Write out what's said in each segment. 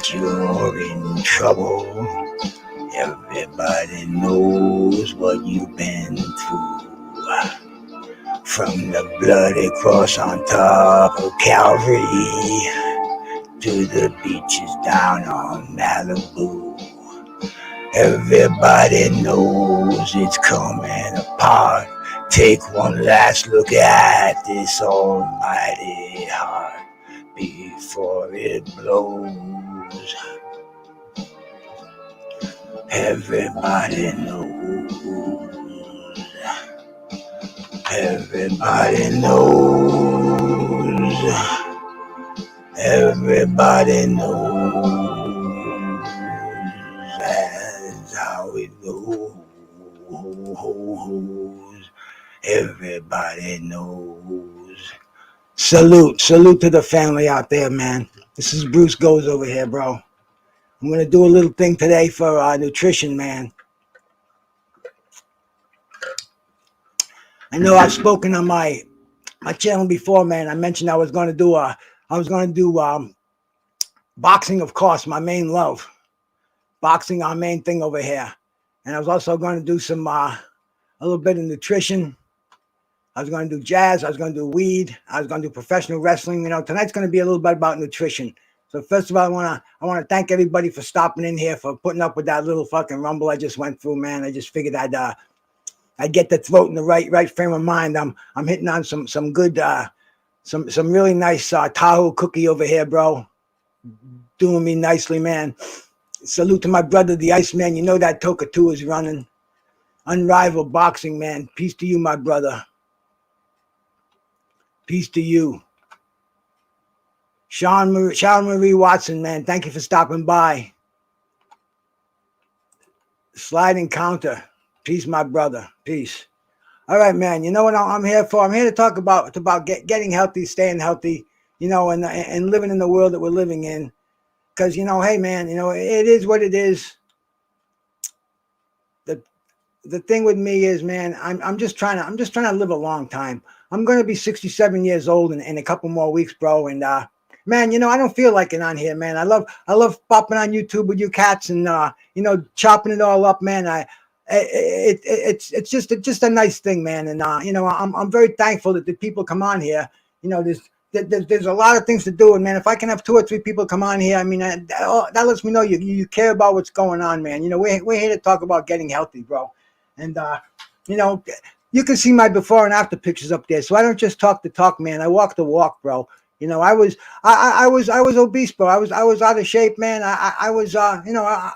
that you're in trouble. Everybody knows what you've been through. From the bloody cross on top of Calvary to the beaches down on Malibu. Everybody knows it's coming apart. Take one last look at this almighty heart before it blows. Everybody knows. Everybody knows. Everybody knows. That's how it goes. Everybody knows. Salute to the family out there, man. This is Bruce Goes over here, bro. I'm going to do a little thing today for nutrition, man. I know I've spoken on my channel before, man. I mentioned I was going to do boxing, of course, my main love. Boxing, our main thing over here. And I was also going to do some a little bit of nutrition. I was going to do jazz. I was going to do weed. I was going to do professional wrestling. You know, tonight's going to be a little bit about nutrition. So first of all, I want to thank everybody for stopping in here, for putting up with that little fucking rumble I just went through, man. I just figured I'd get the throat in the right frame of mind. I'm hitting on some good some really nice Tahoe cookie over here, bro. Doing me nicely, man. Salute to my brother, the Iceman. You know that Toka 2 is running. Unrivaled boxing, man. Peace to you, my brother. Peace to you. Sean Marie Watson, man. Thank you for stopping by. Sliding counter. Peace, my brother. Peace. All right, man. You know what I'm here for? I'm here to talk about getting healthy, staying healthy, you know, and living in the world that we're living in. Because, you know, hey, man, you know, it is what it is. The thing with me is, man, I'm just trying to live a long time. I'm going to be 67 years old in a couple more weeks, bro. And man, you know, I don't feel like it on here, man. I love popping on YouTube with you cats and you know, chopping it all up, man. It's just a nice thing, man. And you know, I'm very thankful that the people come on here. You know, there's a lot of things to do, and man, if I can have 2 or 3 people come on here, I mean, that lets me know you care about what's going on, man. You know, we're here to talk about getting healthy, bro. And you know, you can see my before and after pictures up there. So I don't just talk the talk, man. I walk the walk, bro. You know, I was obese, bro. I was out of shape, man. I was you know,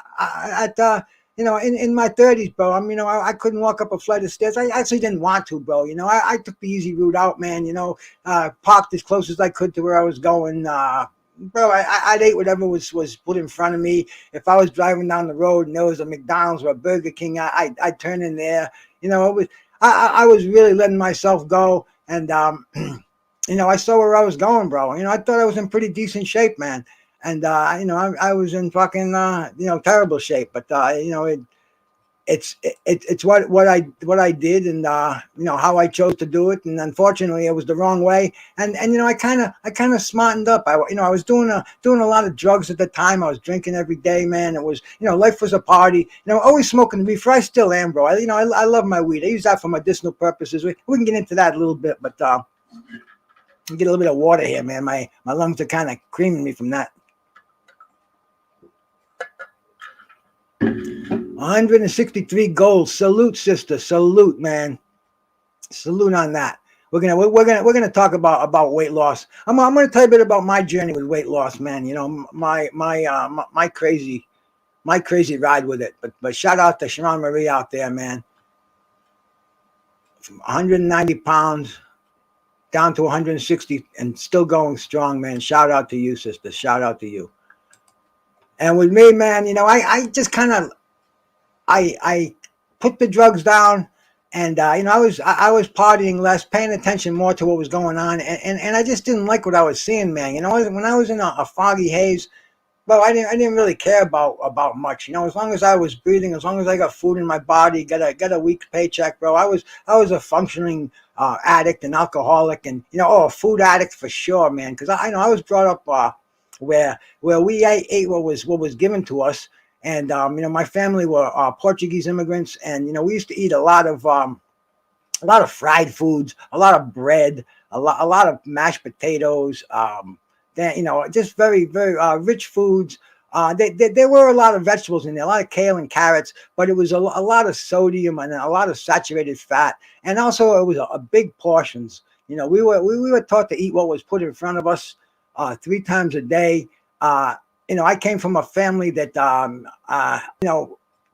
you know, in my 30s, bro. You know, I couldn't walk up a flight of stairs. I actually didn't want to, bro. You know, I took the easy route out, man. You know, parked as close as I could to where I was going. Bro, I'd ate whatever was put in front of me. If I was driving down the road and there was a McDonald's or a Burger King, I'd turn in there. You know, I was really letting myself go. And, you know, I saw where I was going, bro. You know, I thought I was in pretty decent shape, man. And, you know, I was in fucking, you know, terrible shape. But, you know, it's what I did, and you know, how I chose to do it, and unfortunately it was the wrong way. And you know, I kind of smartened up. I was doing a lot of drugs at the time. I was drinking every day, man. It was, you know, life was a party. You know, always smoking the reefer. I still am, bro. You know, I love my weed. I use that for medicinal purposes. We can get into that a little bit, but get a little bit of water here, man. My lungs are kind of creaming me from that. 163 goals. Salute, sister. Salute, man. Salute on that. We're gonna talk about weight loss. I'm gonna tell you a bit about my journey with weight loss, man. You know, my crazy ride with it. But shout out to Sharon Marie out there, man. From 190 pounds down to 160 and still going strong, man. Shout out to you, sister. Shout out to you. And with me, man, you know, I just kind of I put the drugs down, and you know, I was partying less, paying attention more to what was going on, and I just didn't like what I was seeing, man. You know, when I was in a foggy haze, well, I didn't really care about much. You know, as long as I was breathing, as long as I got food in my body, got a week's paycheck, bro. I was a functioning addict and alcoholic, and you know, a food addict for sure, man. Because I know I was brought up where we ate what was given to us. And my family were Portuguese immigrants, and we used to eat a lot of fried foods, a lot of bread, a lot of mashed potatoes. Then just very very rich foods. There were a lot of vegetables in there, a lot of kale and carrots, but it was a lot of sodium and a lot of saturated fat, and also it was a big portions. We were taught to eat what was put in front of us 3 times a day. I came from a family that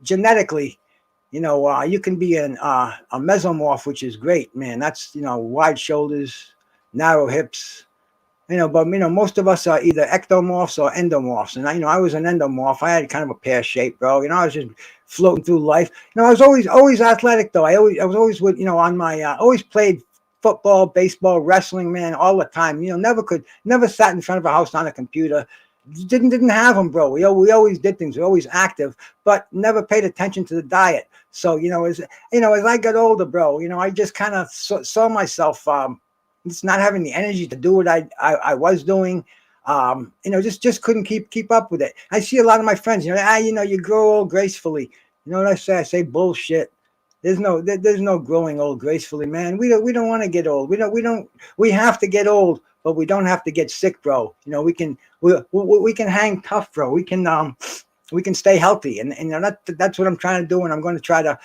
genetically, you can be a mesomorph, which is great, man. That's wide shoulders, narrow hips. But most of us are either ectomorphs or endomorphs, and I was an endomorph. I had kind of a pear shape, bro. I was just floating through life. I was always athletic though. I was always with on my always played football, baseball, wrestling, man, all the time. Never sat in front of a house on a computer. Didn't have them, bro. We always did things. We were always active, but never paid attention to the diet. So as I got older, bro, I just kind of saw myself just not having the energy to do what I was doing. Just couldn't keep up with it. I see a lot of my friends, you grow old gracefully. You know what I say? I say bullshit. There's no growing old gracefully, man. We don't want to get old. We have to get old, but we don't have to get sick, bro. We can hang tough, bro. We can stay healthy, and that's what I'm trying to do, and I'm going to try to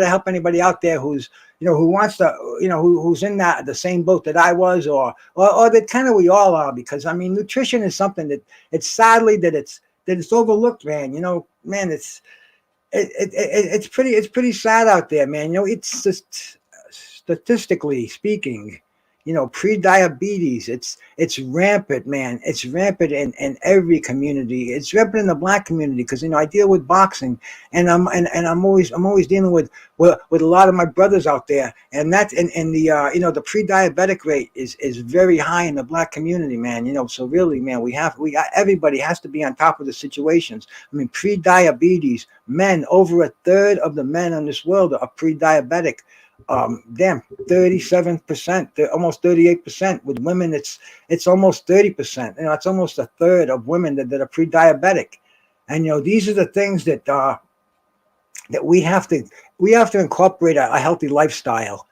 help anybody out there who's who wants to who's in the same boat that I was, or that kind of we all are, because nutrition is something that it's sadly that it's overlooked, man. Man, it's pretty sad out there, man. It's just statistically speaking, pre-diabetes, it's rampant, man. It's rampant in every community. It's rampant in the Black community, because I deal with boxing, and I'm always dealing with a lot of my brothers out there, and that's and the pre-diabetic rate is very high in the Black community, man. So really, man, everybody has to be on top of the situations. Pre-diabetes, men, over a third of the men in this world are pre-diabetic. 37%, almost 38%. With women, it's almost 30%. It's almost a third of women that are pre-diabetic. And these are the things that we have to incorporate a healthy lifestyle.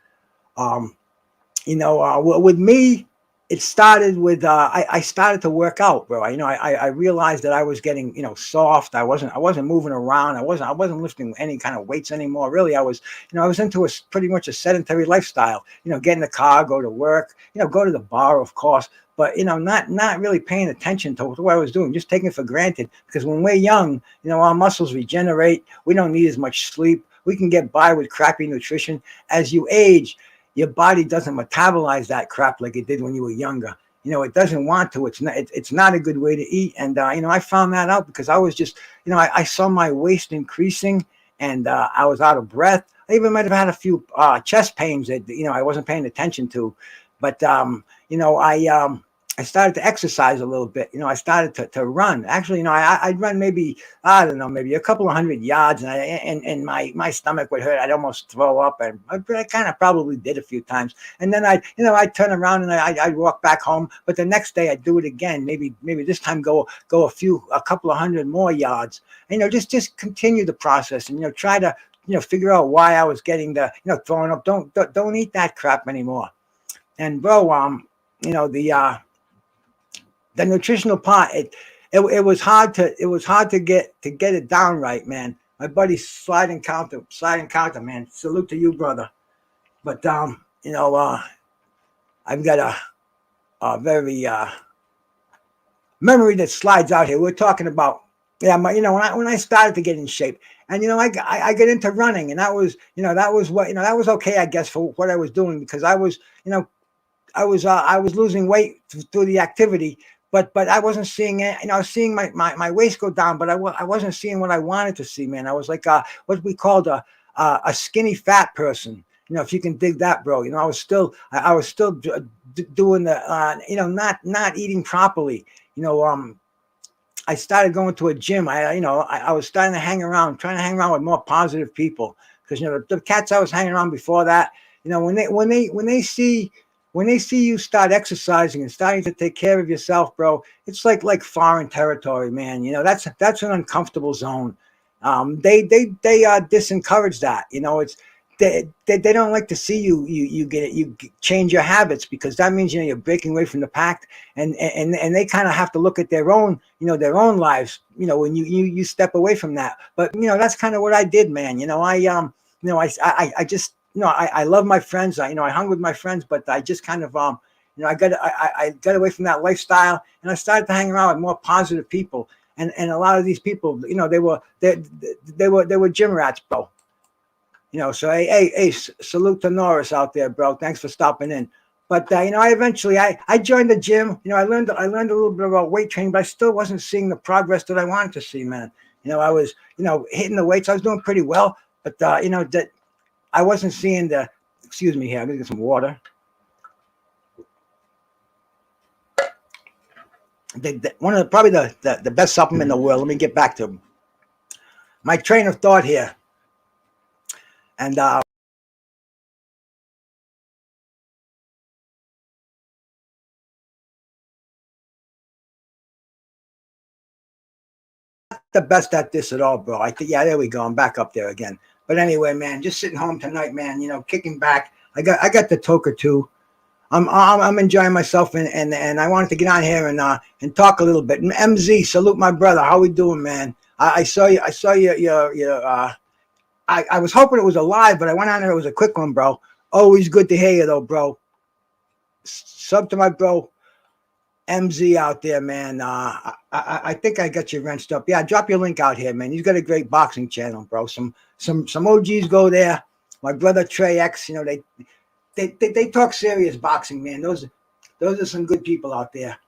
With me, it started with I started to work out, bro. I realized that I was getting soft. I wasn't moving around. I wasn't lifting any kind of weights anymore. Really, I was into pretty much a sedentary lifestyle. Get in the car, go to work. Go to the bar, of course, but not really paying attention to what I was doing, just taking it for granted. Because when we're young, our muscles regenerate. We don't need as much sleep. We can get by with crappy nutrition. As you age, your body doesn't metabolize that crap like it did when you were younger. It doesn't want to. It's not a good way to eat. And I found that out because I was just, I saw my waist increasing, and I was out of breath. I even might have had a few chest pains that I wasn't paying attention to. But I started to exercise a little bit. I started to run. Actually, I'd run maybe a couple of 100 yards, and my stomach would hurt. I'd almost throw up, and I kind of probably did a few times. And then I'd turn around and I'd walk back home. But the next day I'd do it again. Maybe this time go a couple of 100 more yards. And just continue the process, and try to figure out why I was getting the throwing up. Don't eat that crap anymore. And bro, the nutritional part, it was hard to get it down right, man. My buddy sliding counter, man. Salute to you, brother. But I've got a very memory that slides out here. We're talking about when I started to get in shape, and I got into running, and that was that was okay, I guess, for what I was doing, because I was losing weight through the activity. But I wasn't seeing it. I was seeing my waist go down, but I wasn't seeing what I wanted to see, man. I was like what we called a skinny fat person. If you can dig that, bro. I was still doing the not eating properly. I started going to a gym. I was starting to trying to hang around with more positive people, because the cats I was hanging around before that, when they see when they see you start exercising and starting to take care of yourself, bro, it's like foreign territory, man. That's an uncomfortable zone. They disencourage that. It's they don't like to see you change your habits, because that means you're breaking away from the pack, and they kind of have to look at their own lives, when you step away from that. But that's kind of what I did, man. I just I love my friends. I hung with my friends, but I just kind of I got away from that lifestyle, and I started to hang around with more positive people. And a lot of these people, they were gym rats, bro. So hey, salute to Norris out there, bro. Thanks for stopping in. But I eventually I joined the gym. I learned a little bit about weight training, but I still wasn't seeing the progress that I wanted to see, man. I was hitting the weights. I was doing pretty well, but that I wasn't seeing the. Excuse me here. I'm gonna get some water. One of probably the best supplement in the world. Let me get back to my train of thought here. And the best at this at all, bro. I think, yeah, there we go. I'm back up there again. But anyway, man, just sitting home tonight, man. Kicking back. I got the Toker too. I'm enjoying myself, and I wanted to get on here and talk a little bit. MZ, salute my brother. How we doing, man? I saw you. I saw your. I was hoping it was a live, but I went on there. It was a quick one, bro. Always good to hear you, though, bro. Sub to my bro MZ out there, man. I think I got you wrenched up. Yeah, drop your link out here, man. He's got a great boxing channel, bro. Some OGs go there. My brother Trey X, they talk serious boxing, man. Those are some good people out there.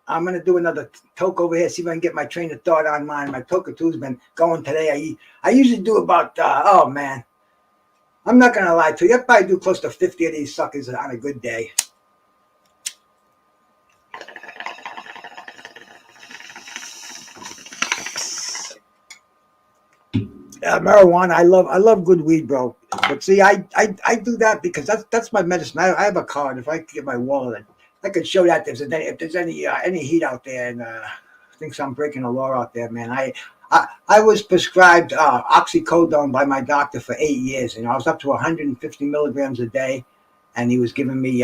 I'm gonna do another toke over here, see if I can get my train of thought on mine. My Toker 2's been going today. I usually do about oh man, I'm not gonna lie to you. I probably do close to 50 of these suckers on a good day. Marijuana, I love good weed, bro. But see, I do that because that's my medicine. I have a card. If I can get my wallet, I could show that if there's any heat out there, and thinks I'm breaking the law out there, man. I was prescribed oxycodone by my doctor for 8 years. I was up to 150 milligrams a day, and he was giving me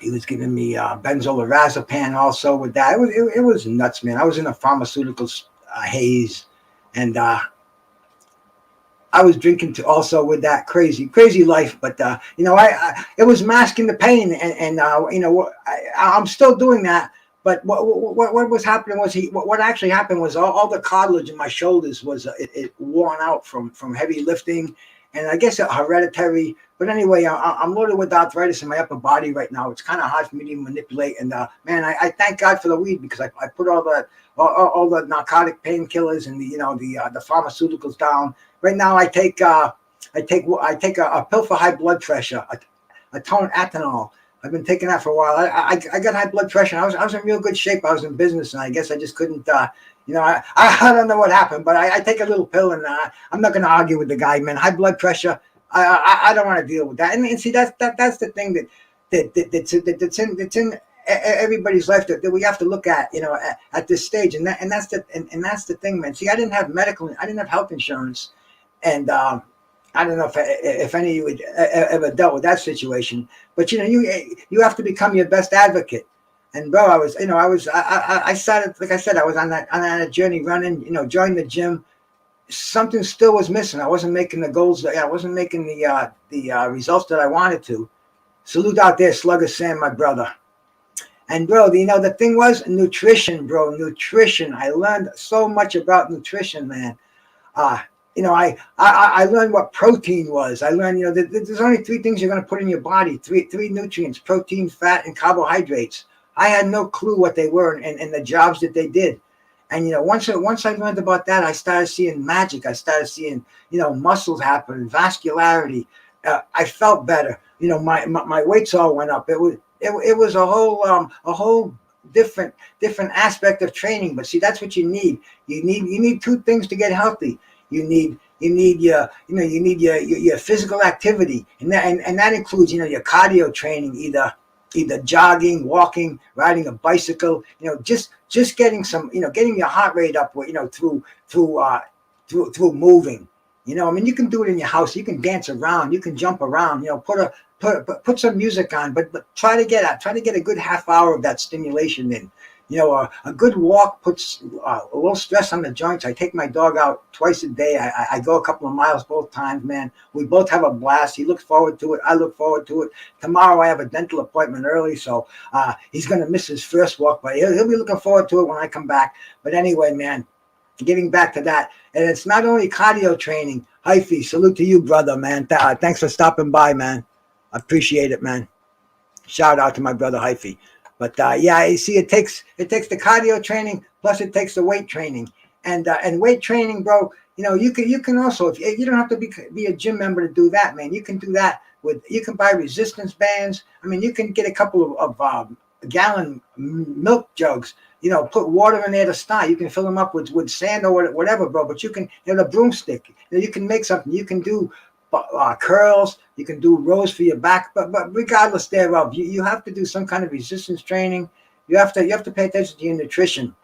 benzolorazepam also with that. It was nuts, man. I was in a pharmaceutical haze, and I was drinking also with that crazy life, but it was masking the pain, and I'm still doing that. But what was happening was what actually happened was all the cartilage in my shoulders was it worn out from heavy lifting, and I guess hereditary. But anyway, I'm loaded with arthritis in my upper body right now. It's kind of hard for me to manipulate, and man, I thank God for the weed, because I put all the narcotic painkillers and the pharmaceuticals down. Right now, I take a pill for high blood pressure, a tone Atenol. I've been taking that for a while. I got high blood pressure. I was in real good shape. I was in business, and I guess I just couldn't. I don't know what happened, but I take a little pill, and I'm not going to argue with the guy, man. High blood pressure. I don't want to deal with that. And see, that's the thing that's in everybody's life that we have to look at, at this stage, and that's the thing, man. See, I didn't have health insurance, and I don't know if any of you would ever dealt with that situation, but you have to become your best advocate. And bro, I started, like I said, I was on that journey, running, joined the gym. Something still was missing. I wasn't making the goals. I wasn't making the results that I wanted to. Salute out there, Slugger Sam, my brother. And bro, the thing was nutrition, bro. Nutrition. I learned so much about nutrition, man. I learned what protein was. I learned, there's only 3 things you're going to put in your body. Three nutrients: protein, fat, and carbohydrates. I had no clue what they were and the jobs that they did. And once I learned about that, I started seeing magic. I started seeing muscles happen, vascularity. I felt better. My weights all went up. It was a whole different aspect of training. But see, that's what you need. You need 2 things to get healthy. You need You need your physical activity, and that includes your cardio training, either jogging, walking, riding a bicycle. Just getting some, getting your heart rate up, through moving. I mean, you can do it in your house. You can dance around. You can jump around. Put some music on, but try to get a good half hour of that stimulation in. A good walk puts a little stress on the joints. I take my dog out twice a day. I go a couple of miles both times, man. We both have a blast. He looks forward to it. I look forward to it. Tomorrow I have a dental appointment early, so he's going to miss his first walk, but he'll be looking forward to it when I come back. But anyway, man, getting back to that, and it's not only cardio training. Hyphy, salute to you, brother, man. Thanks for stopping by, man. I appreciate it, man. Shout out to my brother Hyphy. But yeah, you see, it takes the cardio training, plus it takes the weight training, and weight training, bro. You can also, if you don't have to be a gym member to do that, man. You can do that you can buy resistance bands. I mean, you can get a couple of gallon milk jugs. Put water in there to start. You can fill them up with sand or whatever, bro. But you can, the broomstick. You can make something. You can do curls. You can do rows for your back. But regardless thereof, you have to do some kind of resistance training. You have to pay attention to your nutrition.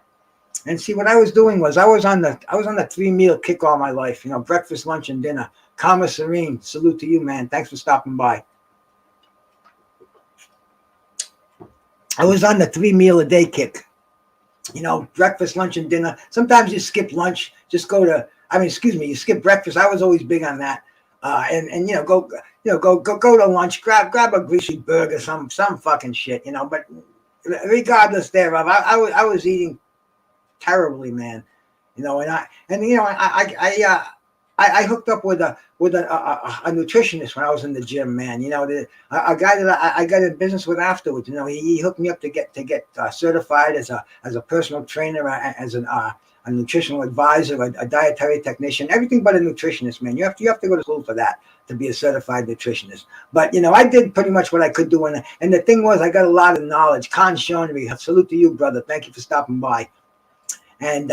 And see, what I was doing was I was on the 3-meal kick all my life. Breakfast, lunch, and dinner. Karma Serene, salute to you, man. Thanks for stopping by. I was on the 3-meal a day kick. Breakfast, lunch, and dinner. Sometimes you skip lunch, you skip breakfast. I was always big on that. Go to lunch, grab a greasy burger, some fucking shit, But regardless thereof, I was eating terribly, man. I hooked up with a nutritionist when I was in the gym, man. A guy that I got in business with afterwards. He hooked me up to get certified as a personal trainer, as a nutritional advisor, a dietary technician, everything but a nutritionist, man. You have to go to school for that to be a certified nutritionist. But I did pretty much what I could do, and the thing was, I got a lot of knowledge. Khan Shonri, salute to you, brother. Thank you for stopping by. And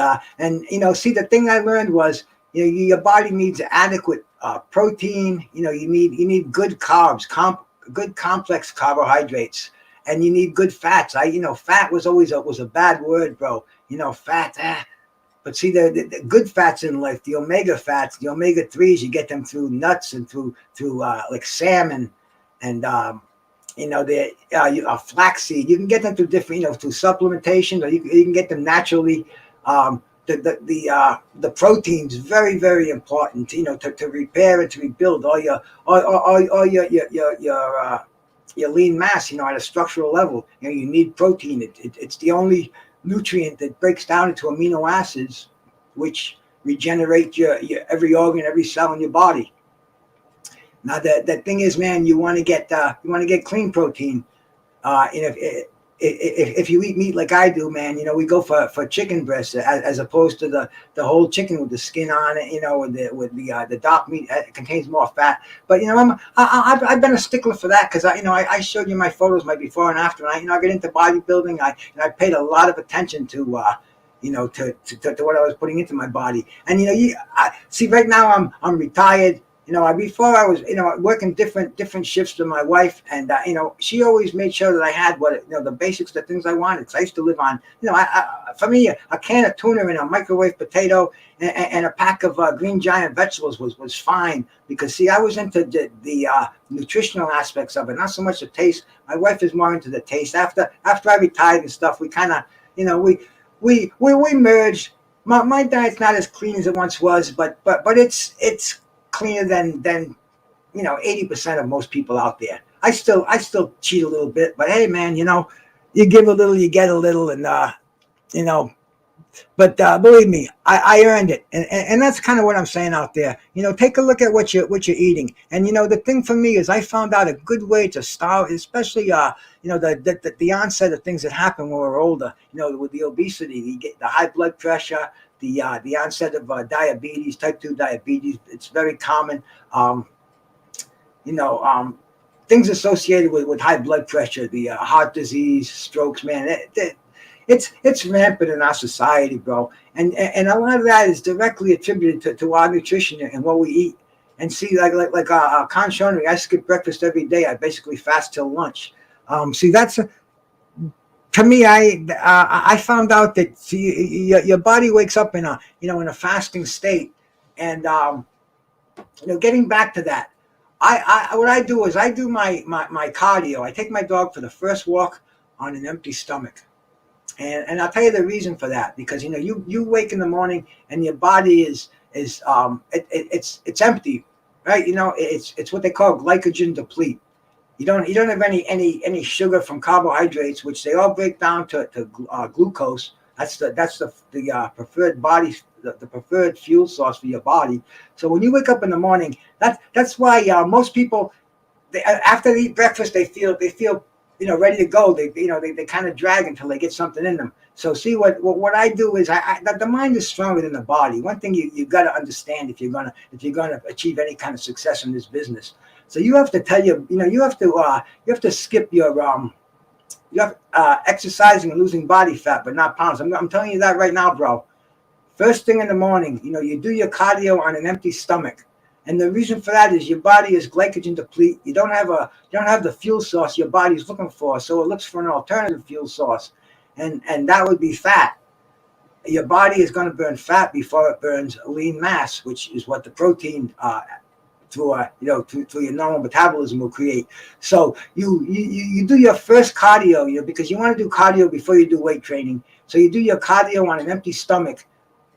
see, the thing I learned was, your body needs adequate protein. You need good carbs, good complex carbohydrates, and you need good fats. Fat was always a bad word, bro. Fat. But see, the good fats in life, the omega fats, the omega 3s, you get them through nuts and through like salmon, and the flaxseed. You can get them through different, through supplementation, or you can get them naturally. The proteins, very, very important, to repair and to rebuild all your lean mass, at a structural level. You need protein. It's the only nutrient that breaks down into amino acids, which regenerate your every organ, every cell in your body. Now the thing is, man, you want to get clean protein. If you eat meat like I do, man, we go for chicken breast as opposed to the whole chicken with the skin on it, with the dark meat. It contains more fat. But I've been a stickler for that, because I showed you my photos, my before and after. And I got into bodybuilding. I paid a lot of attention to to what I was putting into my body. And see, right now I'm retired. Before I was, working different shifts with my wife, and she always made sure that I had the basics, the things I wanted. Cause I used to live on, for me, a can of tuna and a microwave potato and a pack of Green Giant vegetables was fine, because see, I was into the nutritional aspects of it, not so much the taste. My wife is more into the taste. After I retired and stuff, we kind of, we merged. My diet's not as clean as it once was, but it's cleaner than 80% of most people out there. I still cheat a little bit, but hey, man, you give a little, you get a little, and but believe me, I earned it, and that's kind of what I'm saying out there. Take a look at what you're eating, and the thing for me is I found out a good way to start, especially the onset of things that happen when we're older. With the obesity, you get the high blood pressure. The onset of diabetes, type 2 diabetes, it's very common. Things associated with high blood pressure, the heart disease, strokes, man. it's rampant in our society, bro. And a lot of that is directly attributed to our nutrition and what we eat. And see, like Khan showing me, I skip breakfast every day. I basically fast till lunch. See, that's to me. I found out that see, your body wakes up in a in a fasting state, and getting back to that, I what I do is I do my cardio. I take my dog for the first walk on an empty stomach. And I'll tell you the reason for that, because you wake in the morning and your body it's empty, right? It's what they call glycogen deplete. You don't have any sugar from carbohydrates, which they all break down to glucose. That's the preferred body, the preferred fuel source for your body. So when you wake up in the morning, that's why most people, after they eat breakfast, they feel ready to go. They kind of drag until they get something in them. So see what I do is the mind is stronger than the body. One thing you got to understand if you're gonna achieve any kind of success in this business. So you have to you have to skip your exercising and losing body fat, but not pounds. I'm telling you that right now, bro. First thing in the morning, you do your cardio on an empty stomach. And the reason for that is your body is glycogen deplete. You don't have the fuel source your body is looking for, so it looks for an alternative fuel source, and that would be fat. Your body is going to burn fat before it burns lean mass, which is what the protein through your normal metabolism will create. So you do your first cardio, because you want to do cardio before you do weight training. So you do your cardio on an empty stomach.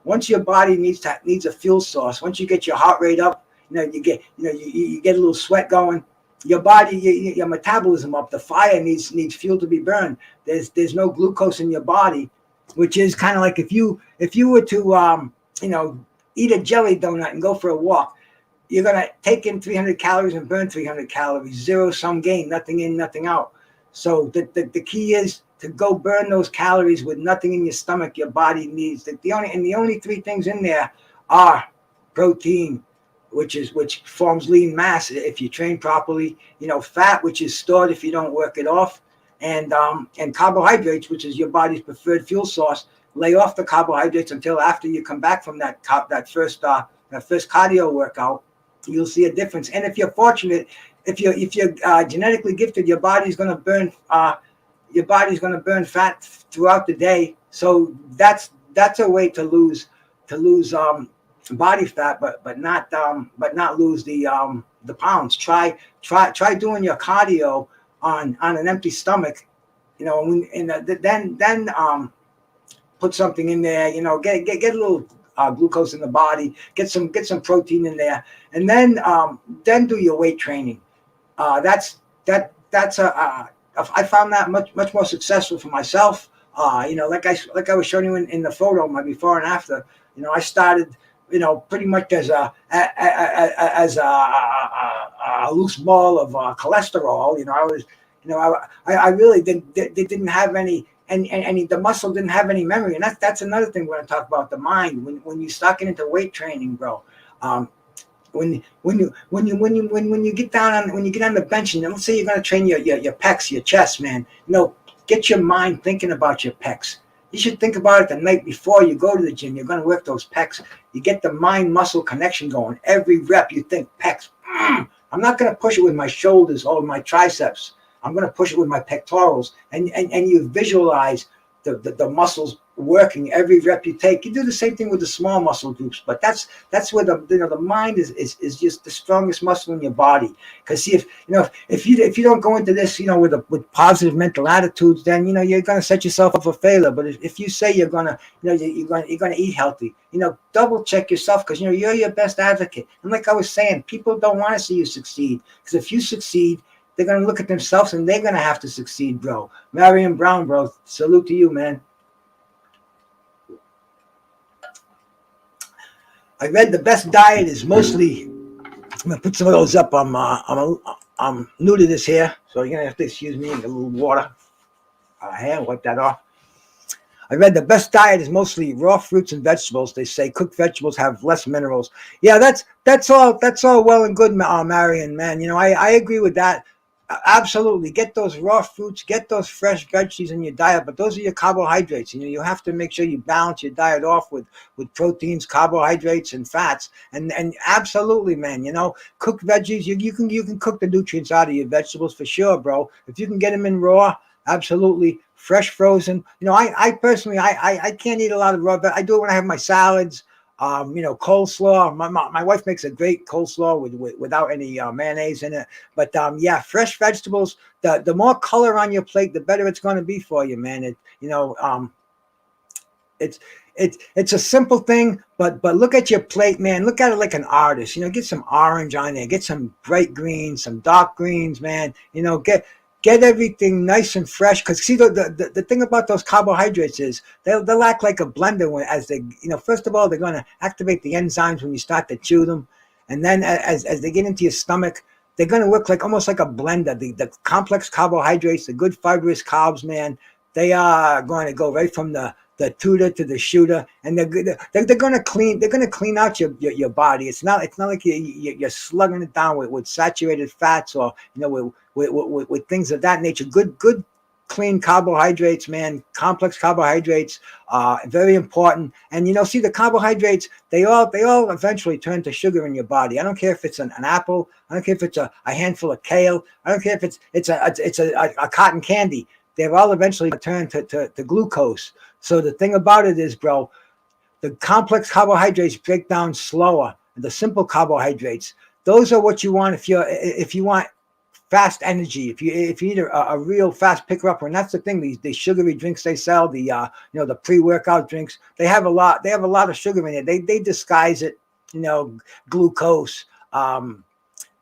Once your body needs a fuel source, once you get your heart rate up, you get a little sweat going, your body, your metabolism up, the fire needs fuel to be burned. There's no glucose in your body, which is kind of like if you were to eat a jelly donut and go for a walk, you're gonna take in 300 calories and burn 300 calories, zero sum gain, nothing in, nothing out. So the key is to go burn those calories with nothing in your stomach. Your body needs the only three things in there are protein, which forms lean mass if you train properly, fat, which is stored if you don't work it off, and carbohydrates, which is your body's preferred fuel source. Lay off the carbohydrates until after you come back from that first cardio workout. You'll see a difference. And if you're fortunate, if you're genetically gifted, your body's going to burn fat throughout the day. So that's a way to lose body fat, but not lose the pounds. Try doing your cardio on an empty stomach, and then put something in there, get a little glucose in the body, get some protein in there, and then do your weight training. That's I found that much more successful for myself. Like I was showing you in the photo, my before and after. I started, pretty much as a loose ball of cholesterol. I really didn't have any. And the muscle didn't have any memory, and that's another thing we're going to talk about, the mind. When you start getting into weight training, bro, when you get on the bench, and let's say you're going to train your pecs, your chest, man, get your mind thinking about your pecs. You should think about it the night before you go to the gym. You're going to work those pecs. You get the mind muscle connection going. Every rep, you think pecs. I'm not going to push it with my shoulders or my triceps. I'm going to push it with my pectorals, and you visualize the muscles working every rep you take. You do the same thing with the small muscle groups, but that's where the mind is just the strongest muscle in your body. Because see, if you don't go into this with positive mental attitudes, then you're going to set yourself up for failure. But if you say you're going to eat healthy, double check yourself, because you're your best advocate. And like I was saying, people don't want to see you succeed, because if you succeed, they're going to look at themselves and they're going to have to succeed, bro. Marion Brown, bro, salute to you, man. I read the best diet is mostly, I'm going to put some of those up. I'm new to this here, so you're going to have to excuse me, get a little water. Wipe that off. I read the best diet is mostly raw fruits and vegetables. They say cooked vegetables have less minerals. Yeah, that's all well and good, Marion, man. I agree with that. Absolutely. Get those raw fruits, get those fresh veggies in your diet, but those are your carbohydrates. You have to make sure you balance your diet off with proteins, carbohydrates, and fats. And absolutely, man, cooked veggies, you can cook the nutrients out of your vegetables for sure, bro. If you can get them in raw, absolutely. Fresh frozen. I personally I can't eat a lot of raw, but I do it when I have my salads. Coleslaw. My wife makes a great coleslaw without any mayonnaise in it. But yeah, fresh vegetables. The more color on your plate, the better it's going to be for you, man. It's it's a simple thing, but look at your plate, man. Look at it like an artist. Get some orange on there, get some bright greens, some dark greens, man. Get everything nice and fresh. Because see, the thing about those carbohydrates is they'll act like a blender as they, first of all, they're going to activate the enzymes when you start to chew them, and then as they get into your stomach, they're going to work like almost like a blender. The complex carbohydrates, the good fibrous carbs, man, they are going to go right from the tutor to the shooter, and they're going to clean out your body. It's not like you're slugging it down with saturated fats, or with things of that nature. Good clean carbohydrates, man. Complex carbohydrates are very important. And see, the carbohydrates, they all eventually turn to sugar in your body. I don't care if it's an apple, I don't care if it's a handful of kale, I don't care if it's a cotton candy. They've all eventually turned to glucose. So the thing about it is, bro, the complex carbohydrates break down slower. The simple carbohydrates, those are what you want if you want fast energy. If you need a real fast picker upper, and that's the thing. These sugary drinks they sell, the pre-workout drinks, they have a lot of sugar in it. They disguise it, glucose.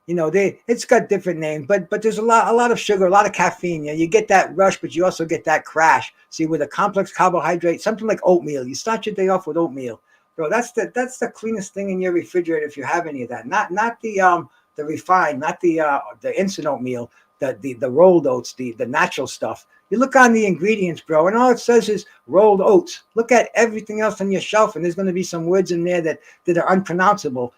It's got different names, but there's a lot of sugar, a lot of caffeine. You get that rush, but you also get that crash. See, with a complex carbohydrate, something like oatmeal, you start your day off with oatmeal, bro. That's the cleanest thing in your refrigerator if you have any of that. Not the refined, not the instant oatmeal, the rolled oats, the natural stuff. You look on the ingredients, bro, and all it says is rolled oats. Look at everything else on your shelf, and there's going to be some words in there that are unpronounceable.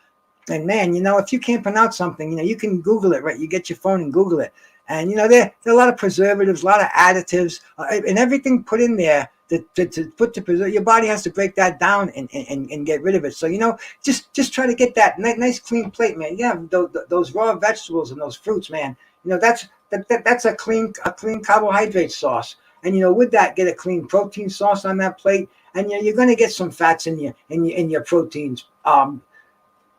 And man, if you can't pronounce something, you can Google it, right? You get your phone and Google it. And, there are a lot of preservatives, a lot of additives, and everything put in there to put to preserve. Your body has to break that down and get rid of it. So, just try to get that nice, clean plate, man. Yeah, those raw vegetables and those fruits, man. That's a clean carbohydrate source. And, with that, get a clean protein sauce on that plate. And, you're going to get some fats in your proteins.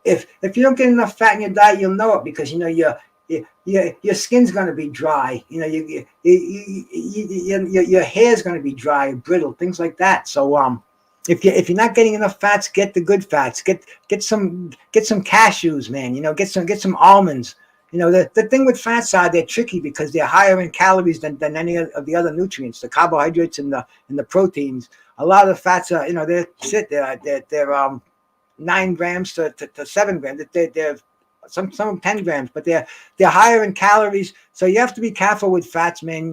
If you don't get enough fat in your diet, you'll know it, because your skin's going to be dry. Your hair's going to be dry, brittle, things like that. So if you're not getting enough fats, get the good fats. Get some cashews, man. Get some almonds. The thing with fats are they're tricky because they're higher in calories than any of the other nutrients, the carbohydrates and the proteins. A lot of fats are they're 9 grams to 7 grams. They're some 10 grams, but they're higher in calories. So you have to be careful with fats, man.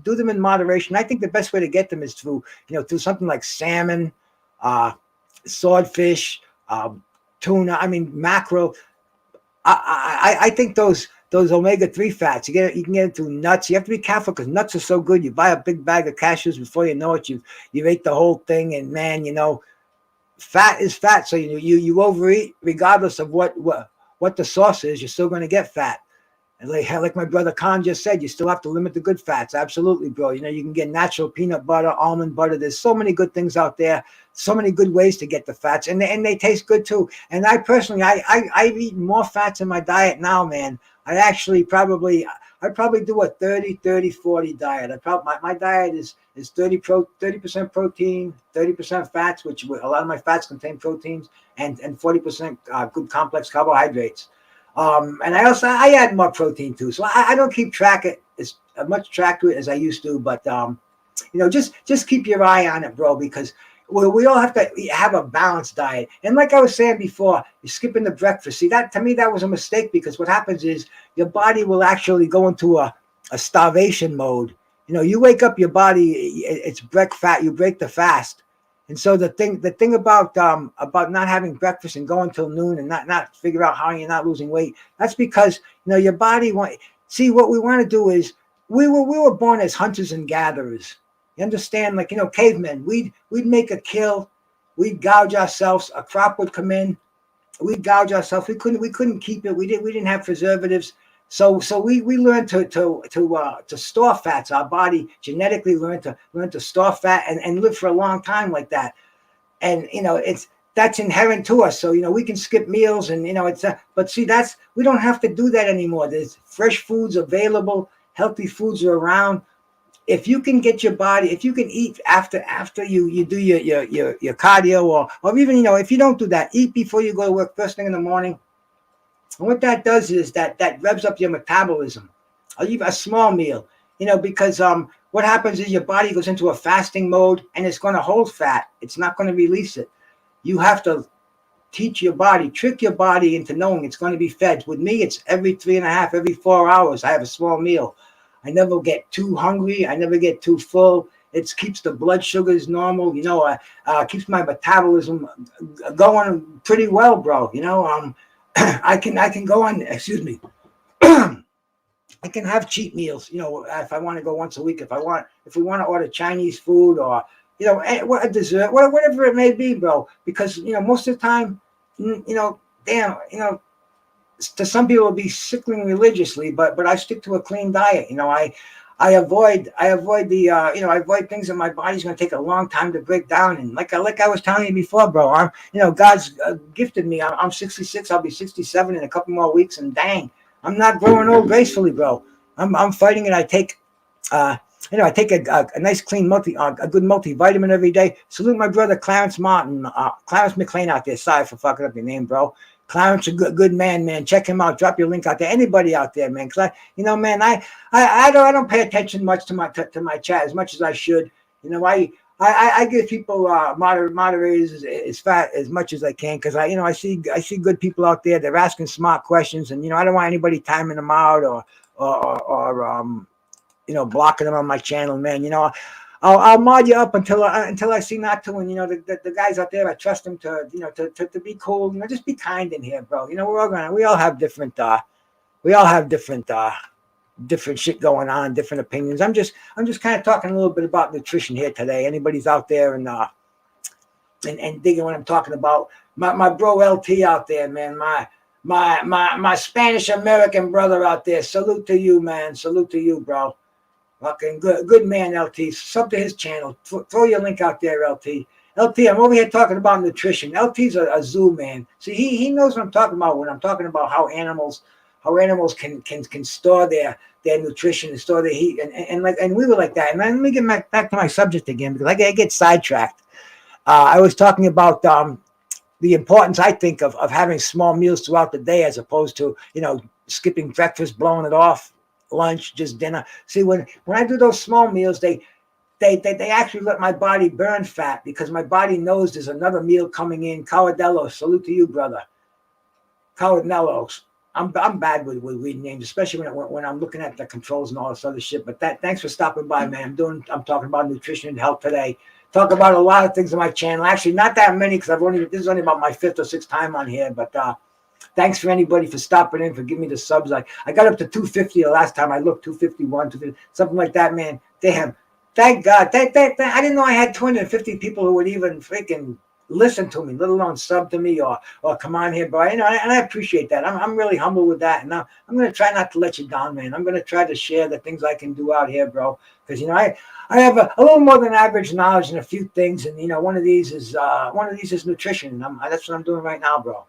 Do them in moderation. I think the best way to get them is through something like salmon, swordfish, tuna. I mean, mackerel. I think those omega-3 fats, you can get it through nuts. You have to be careful because nuts are so good. You buy a big bag of cashews, before you know it, you've ate the whole thing, and man, fat is fat. So you overeat, regardless of what the source is, you're still going to get fat. And like my brother Khan just said, you still have to limit the good fats. Absolutely, bro. You can get natural peanut butter, almond butter. There's so many good things out there. So many good ways to get the fats, and they taste good too. And I personally, I've eaten more fats in my diet now, man. I probably do a 30-30-40 diet. My diet is 30% protein, 30% fats, which a lot of my fats contain proteins, and 40% good complex carbohydrates. And I add more protein too. So I don't keep track of as much track to it as I used to, but just keep your eye on it, bro, because we all have to have a balanced diet. And like I was saying before, you're skipping the breakfast. See, to me, that was a mistake, because what happens is your body will actually go into a starvation mode. You wake up, your body, it's break the fast. And so the thing about not having breakfast and going till noon and not figure out how you're not losing weight, that's because your body See, what we want to do is we were born as hunters and gatherers. You understand? Like, cavemen. We'd make a kill, we'd gouge ourselves. A crop would come in, we'd gouge ourselves. We couldn't keep it. We didn't have preservatives. So we learned to store fats. Our body genetically learned to store fat and live for a long time like that. And that's inherent to us. So we can skip meals, and it's but see, we don't have to do that anymore. There's fresh foods available, healthy foods are around. If you can get your body, if you can eat after you do your cardio, or even if you don't do that, eat before you go to work first thing in the morning. And what that does is that revs up your metabolism. I'll give a small meal, because what happens is your body goes into a fasting mode, and it's going to hold fat. It's not going to release it. You have to trick your body into knowing it's going to be fed. With me, it's every 3.5, every 4 hours, I have a small meal. I never get too hungry. I never get too full. It keeps the blood sugars normal. Keeps my metabolism going pretty well, bro. I can go on. Excuse me. I can have cheat meals. If I want to go once a week. If we want to order Chinese food, or a dessert, whatever it may be, bro. Because most of the time, damn, to some people it'll be sickling religiously, but I stick to a clean diet. I avoid I avoid things that my body's going to take a long time to break down. And like I was telling you before, bro, God's gifted me. I'm 66. I'll be 67 in a couple more weeks, and dang, I'm not growing old gracefully, bro. I'm fighting it. I take I take a nice clean a good multivitamin every day. Salute my brother Clarence Martin, Clarence McLean out there. Sorry for fucking up your name, bro. Clarence, a good man. Check him out. Drop your link out there. Anybody out there, man? Because I don't pay attention much to my chat as much as I should. I give people moderators as much as I can, because I see good people out there. They're asking smart questions, and I don't want anybody timing them out or blocking them on my channel, man. I'll mod you up until I see not to. And the guys out there, I trust them to be cool. Just be kind in here, bro. We all have different different shit going on, different opinions. I'm just kind of talking a little bit about nutrition here today. Anybody's out there and digging what I'm talking about. My bro LT out there, man. My Spanish American brother out there. Salute to you, man. Salute to you, bro. Fucking good man, LT. Sub to his channel. Throw your link out there, LT. LT, I'm over here talking about nutrition. LT's a zoo man. See, he knows what I'm talking about when I'm talking about how animals can store their nutrition and store their heat, and we were like that. And then let me get back to my subject again, because I get sidetracked. I was talking about the importance, I think, of having small meals throughout the day, as opposed to skipping breakfast, blowing it off, lunch, just dinner. See, when I do those small meals, they actually let my body burn fat, because my body knows there's another meal coming in. Cowardella, salute to you, brother. Cowardellos. I'm bad with reading names, especially when I'm looking at the controls and all this other shit. But thanks for stopping by, man. I'm talking about nutrition and health today. Talk about a lot of things on my channel. Actually, not that many, because this is only about my 5th or 6th time on here. But thanks for anybody for stopping in, for giving me the subs. I got up to 250 the last time I looked, 251, 250, something like that, man. Damn. Thank God. I didn't know I had 250 people who would even freaking listen to me, let alone sub to me or come on here, bro. And I appreciate that. I'm really humble with that. And I'm going to try not to let you down, man. I'm going to try to share the things I can do out here, bro. Because, I have a little more than average knowledge in a few things. And, one of these is nutrition. And that's what I'm doing right now, bro.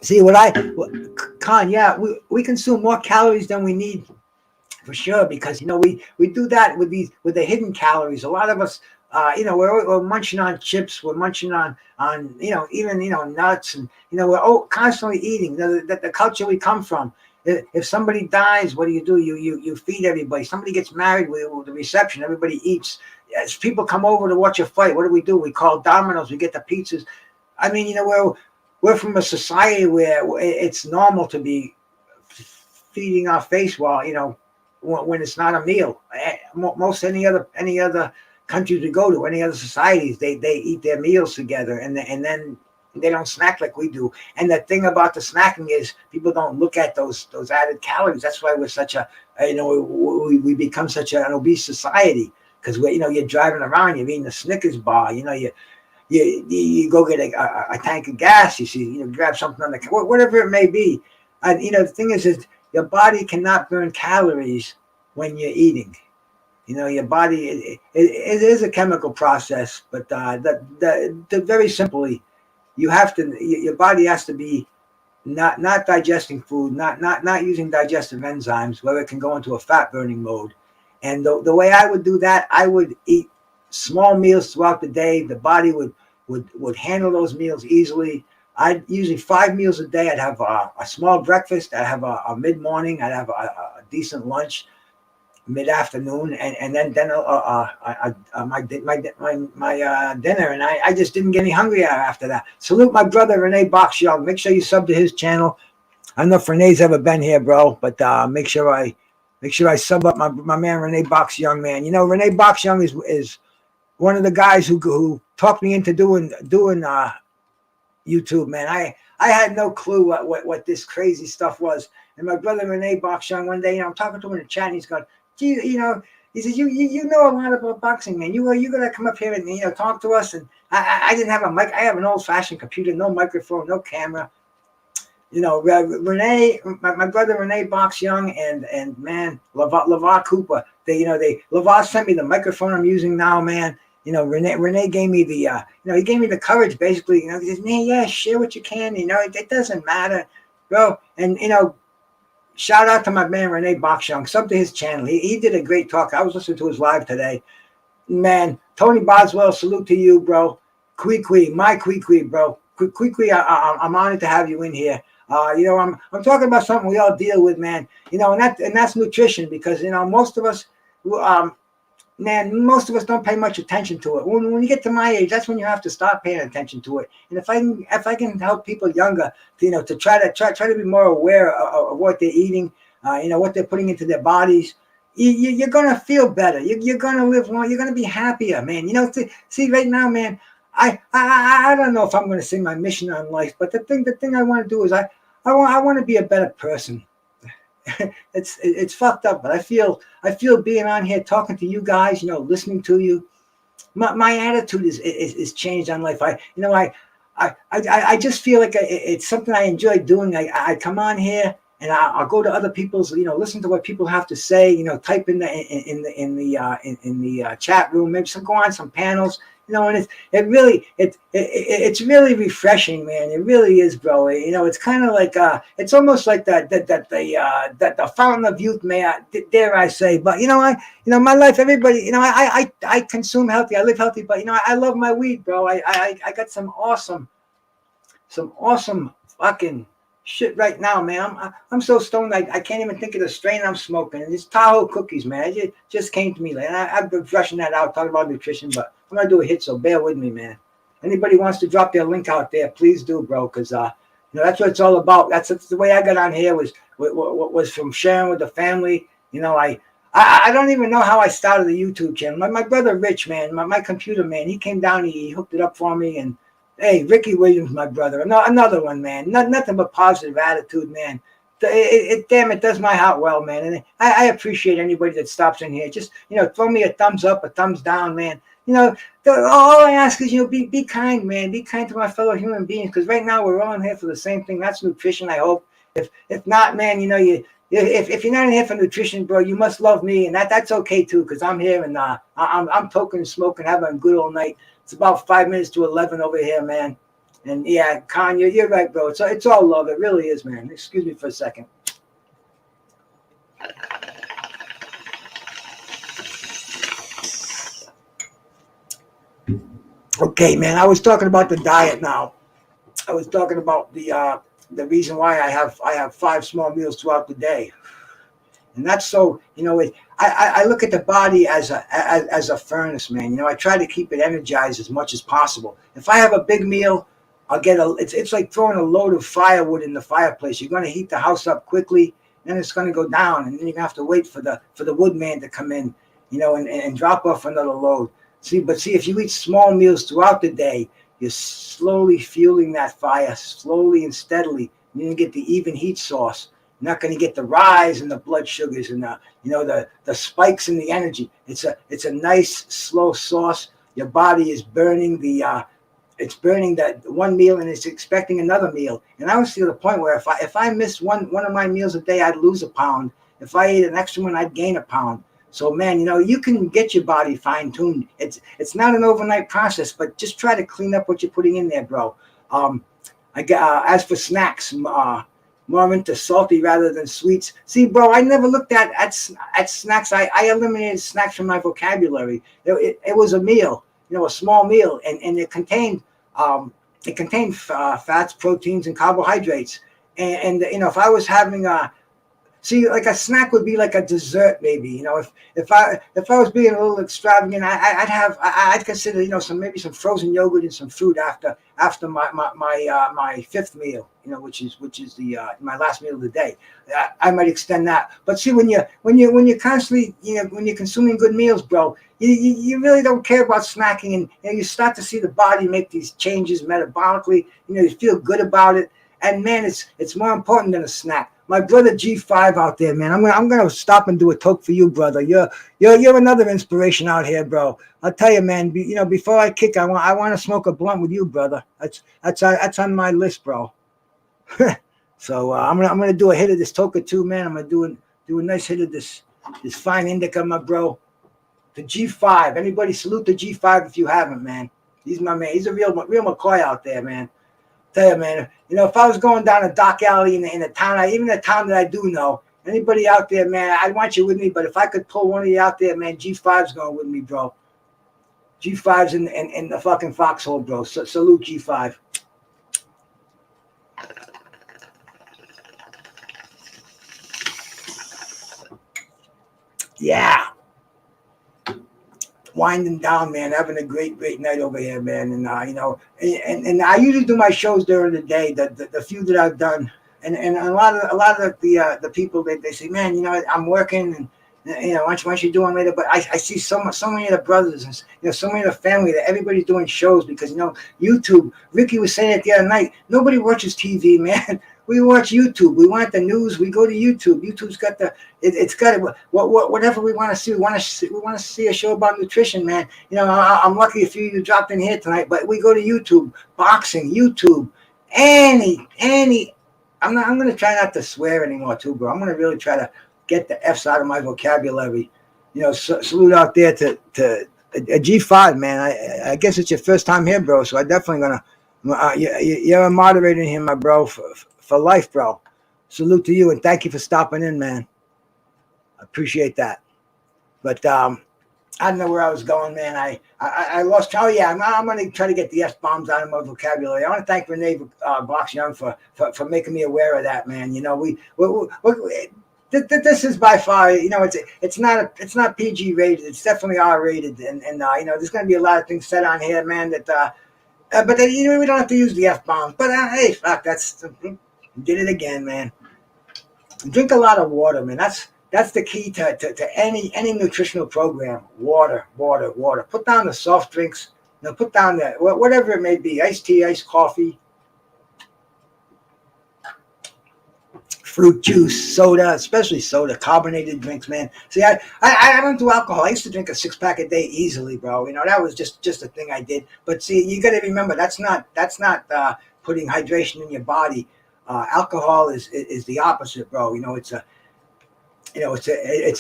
See, Con, yeah, we consume more calories than we need, for sure, because we do that with the hidden calories. A lot of us, we're munching on chips, we're munching on even nuts, and we're constantly eating. The culture we come from. If somebody dies, what do? You feed everybody. Somebody gets married, with the reception, everybody eats. As people come over to watch a fight, what do? We call Domino's. We get the pizzas. I mean, we're from a society where it's normal to be feeding our face while when it's not a meal. Most any other countries we go to, any other societies, they eat their meals together, and then They don't snack like we do. And the thing about the snacking is people don't look at those added calories. That's why we're such we become such an obese society, because you're driving around, you're eating a Snickers bar, you go get a tank of gas, grab something on the whatever it may be. And the thing is your body cannot burn calories when you're eating. Your body, it is a chemical process, but very simply, your body has to be not digesting food, not using digestive enzymes, where it can go into a fat burning mode. And the way I would do that, I would eat small meals throughout the day. The body would handle those meals easily. I'd usually 5 meals a day. I'd have a small breakfast. I'd have a mid morning. I'd have a decent lunch mid afternoon, and then my dinner. And I just didn't get any hungrier after that. Salute my brother Renee Box Young. Make sure you sub to his channel. I don't know if Renee's ever been here, bro, but make sure I sub up my man Renee Box Young, man. Renee Box Young is one of the guys who talked me into doing YouTube, man. I had no clue what this crazy stuff was. And my brother Renee Box Young, one day, I'm talking to him in the chat, and he's going, gee, he says, you know a lot about boxing, man. You gotta come up here and talk to us. And I didn't have a mic. I have an old fashioned computer, no microphone, no camera. Renee, my brother Renee Box Young, and man, LeVar Cooper. LeVar sent me the microphone I'm using now, man. Renee gave me the he gave me the courage, basically. He says, man, yeah, share what you can. It doesn't matter, bro. And shout out to my man Renee Box Young. Sub to his channel. He did a great talk. I was listening to his live today. Man, Tony Boswell, salute to you, bro. My Kwee, bro. Kwee, I'm honored to have you in here. I'm talking about something we all deal with, man. And that's nutrition, because most of us don't pay much attention to it. When you get to my age, that's when you have to start paying attention to it. And if I can help people younger, to try to be more aware of what they're eating, what they're putting into their bodies, you're gonna feel better. You're gonna live long. You're gonna be happier, man. See right now, man. I don't know if I'm gonna say my mission on life, but the thing I want to do is I want to be a better person. It's fucked up, but I feel being on here talking to you guys, listening to you, my attitude is changed on life. I just feel like it's something I enjoy doing. I come on here and I'll go to other people's, listen to what people have to say, type in the chat room, maybe go on some panels. And it's really refreshing, man. It really is, bro. It's kind of like it's almost like the fountain of youth, dare I say. But my life, everybody, I consume healthy, I live healthy, but I love my weed, bro. I got some awesome fucking shit right now, man. I'm so stoned I can't even think of the strain I'm smoking. And it's Tahoe cookies, man. It just came to me, and I've been rushing that out, talking about nutrition, but I'm gonna do a hit, so bear with me, man. Anybody wants to drop their link out there, please do, bro, because that's what it's all about. That's the way I got on here was from sharing with the family. I don't even know how I started the YouTube channel. My brother Rich, man, my computer man, he came down, he hooked it up for me, and hey, Ricky Williams, my brother, another one, man. Nothing but positive attitude, man. Damn, it does my heart well, man. And I appreciate anybody that stops in here. Just throw me a thumbs up, a thumbs down, man. All I ask is be kind, man. Be kind to my fellow human beings, because right now we're all in here for the same thing. That's nutrition, I hope. If not, man, if you're not in here for nutrition, bro, you must love me, and that's okay too, because I'm here and I'm toking, smoking, having a good old night. It's about 5 minutes to 11 over here, man. And yeah, Con, you're right, bro. It's all love. It really is, man. Excuse me for a second. Okay, man. I was talking about the diet now. I was talking about the reason why I have 5 small meals throughout the day, and that's so I look at the body as a furnace, man. I try to keep it energized as much as possible. If I have a big meal, I'll get it's like throwing a load of firewood in the fireplace. You're going to heat the house up quickly, then it's going to go down, and then you have to wait for the woodman to come in, and drop off another load. See, if you eat small meals throughout the day, you're slowly fueling that fire, slowly and steadily. You're going to get the even heat source. You're not going to get the rise in the blood sugars and the spikes in the energy. It's a nice slow source. Your body is burning it's burning that one meal and it's expecting another meal. And I was to the point where if I missed one of my meals a day, I'd lose a pound. If I ate an extra one, I'd gain a pound. So man, you can get your body fine tuned. It's not an overnight process, but just try to clean up what you're putting in there, bro. As for snacks, more into salty rather than sweets. See, bro, I never looked at snacks. I eliminated snacks from my vocabulary. It was a meal, a small meal, and it contained fats, proteins, and carbohydrates. And if I was having like a snack would be like a dessert, maybe. If I was being a little extravagant, I'd consider maybe some frozen yogurt and some fruit after my fifth meal, which is my last meal of the day. I might extend that. But see, when you're constantly when you're consuming good meals, bro, you really don't care about snacking, and you start to see the body make these changes metabolically. You feel good about it, and man, it's more important than a snack. My brother G5 out there, man. I'm gonna stop and do a talk for you, brother. You're another inspiration out here, bro. I'll tell you, man. Before I kick, I want to smoke a blunt with you, brother. That's on my list, bro. So I'm gonna do a hit of this toka too, man. I'm gonna do a nice hit of this fine indica, my bro. The G5. Anybody salute the G5 if you haven't, man. He's my man. He's a real McCoy out there, man. Tell you, man, if I was going down a dark alley in a town, even a town that I do know, anybody out there, man, I'd want you with me. But if I could pull one of you out there, man, G5's going with me, bro. G5's in the fucking foxhole, bro. Salute G5. Yeah. Winding down, man, having a great night over here, man. And and I usually do my shows during the day, the few that I've done, and a lot of the people they say, man, I'm working, and why don't you do one later? But I see so many of the brothers and so many of the family that everybody's doing shows because YouTube. Ricky was saying it the other night. Nobody watches TV, man. We watch YouTube. We want the news. We go to YouTube. YouTube's got it's got whatever we want to see. We want to see a show about nutrition, man. I'm lucky a few of you dropped in here tonight, but we go to YouTube, boxing, YouTube, any. I'm going to try not to swear anymore too, bro. I'm going to really try to get the F's out of my vocabulary. Salute out there to a G5, man. I guess it's your first time here, bro. So I'm definitely gonna. You're a moderator here, my bro, for life, bro. Salute to you and thank you for stopping in, man. I appreciate that. But I don't know where I was going, man. I lost. Oh yeah, I'm gonna try to get the F-bombs out of my vocabulary. I want to thank Renee Box Young for making me aware of that, man. This is by far, it's not PG rated. It's definitely R rated, and there's going to be a lot of things said on here, man. But we don't have to use the F-bombs. But hey, fuck, did it again, man. Drink a lot of water, man. That's the key to any nutritional program. Water. Put down the soft drinks. Put down whatever it may be, iced tea, iced coffee, fruit juice, soda, especially soda, carbonated drinks, man. See, I don't do alcohol. I used to drink a 6-pack a day easily, bro. That was just a thing I did. But see, you got to remember that's not putting hydration in your body. Alcohol is the opposite, bro. It's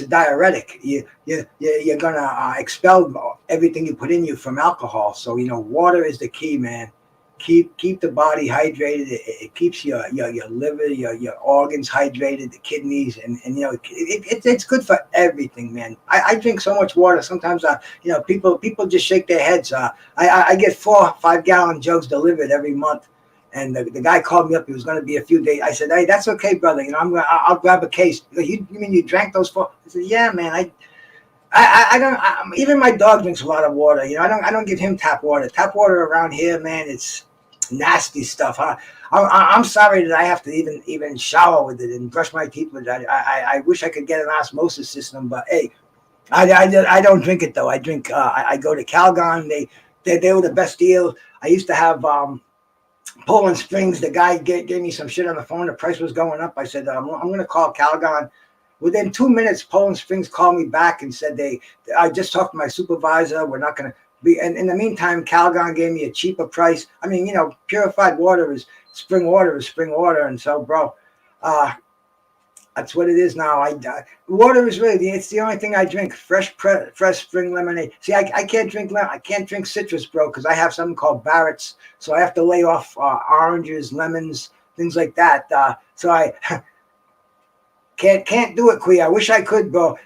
a diuretic. You're gonna expel everything you put in you from alcohol. So water is the key, man. Keep the body hydrated. It keeps your liver, your organs hydrated, the kidneys, and it's good for everything, man. I drink so much water. Sometimes people just shake their heads. I get 4 or 5 gallon jugs delivered every month, and the guy called me up. It was going to be a few days. I said, hey, that's okay, brother. I'll grab a case. You mean you drank those 4? I said, yeah, man. I don't. Even my dog drinks a lot of water. I don't give him tap water. Tap water around here, man, it's nasty stuff, huh? I'm sorry that I have to even shower with it and brush my teeth with it. I wish I could get an osmosis system, but hey, I don't drink it though. I drink. I go to Calgon. they were the best deal. I used to have Poland Springs. The guy gave me some shit on the phone. The price was going up. I said, I'm going to call Calgon. Within 2 minutes, Poland Springs called me back and said I just talked to my supervisor. We're not going to be. And in the meantime, Calgon gave me a cheaper price. I mean, purified water is spring water. And so, bro, that's what it is now. Water is really it's the only thing I drink. Fresh spring lemonade. See, I can't drink I can't drink citrus, bro, because I have something called Barrett's. So I have to lay off oranges, lemons, things like that. So I can't do it, Quee. I wish I could, bro.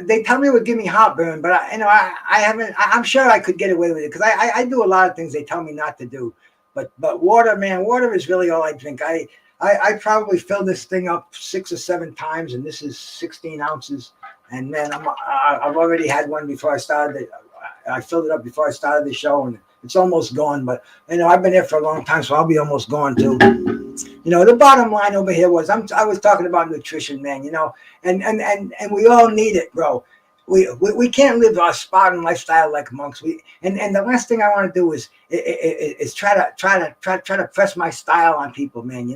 They tell me it would give me heartburn, but I haven't. I'm sure I could get away with it because I do a lot of things they tell me not to do. But water, man, water is really all I drink. I probably filled this thing up 6 or 7 times, and this is 16 ounces. And man, I've already had one before I started. I filled it up before I started the show, and it's almost gone. But I've been here for a long time, so I'll be almost gone too. The bottom line over here was I was talking about nutrition, man. And we all need it, bro. We can't live our Spartan lifestyle like monks. And the last thing I want to do is try to press my style on people, man.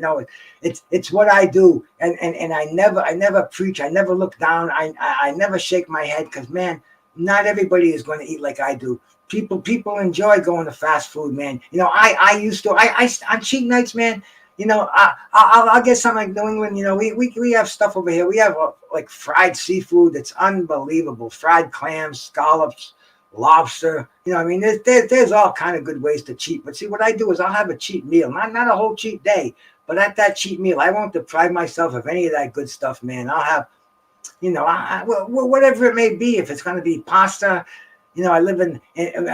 It's what I do, and I never preach. I never look down. I never shake my head because, man, not everybody is going to eat like I do. People enjoy going to fast food, man. I used to. On cheat nights, man. I'll get something like New England. We have stuff over here. We have like fried seafood that's unbelievable. Fried clams, scallops, lobster. There's all kind of good ways to cheat. But see, what I do is I'll have a cheat meal, not a whole cheat day, but at that cheat meal, I won't deprive myself of any of that good stuff, man. I'll have, whatever it may be. If it's going to be pasta. I live I'm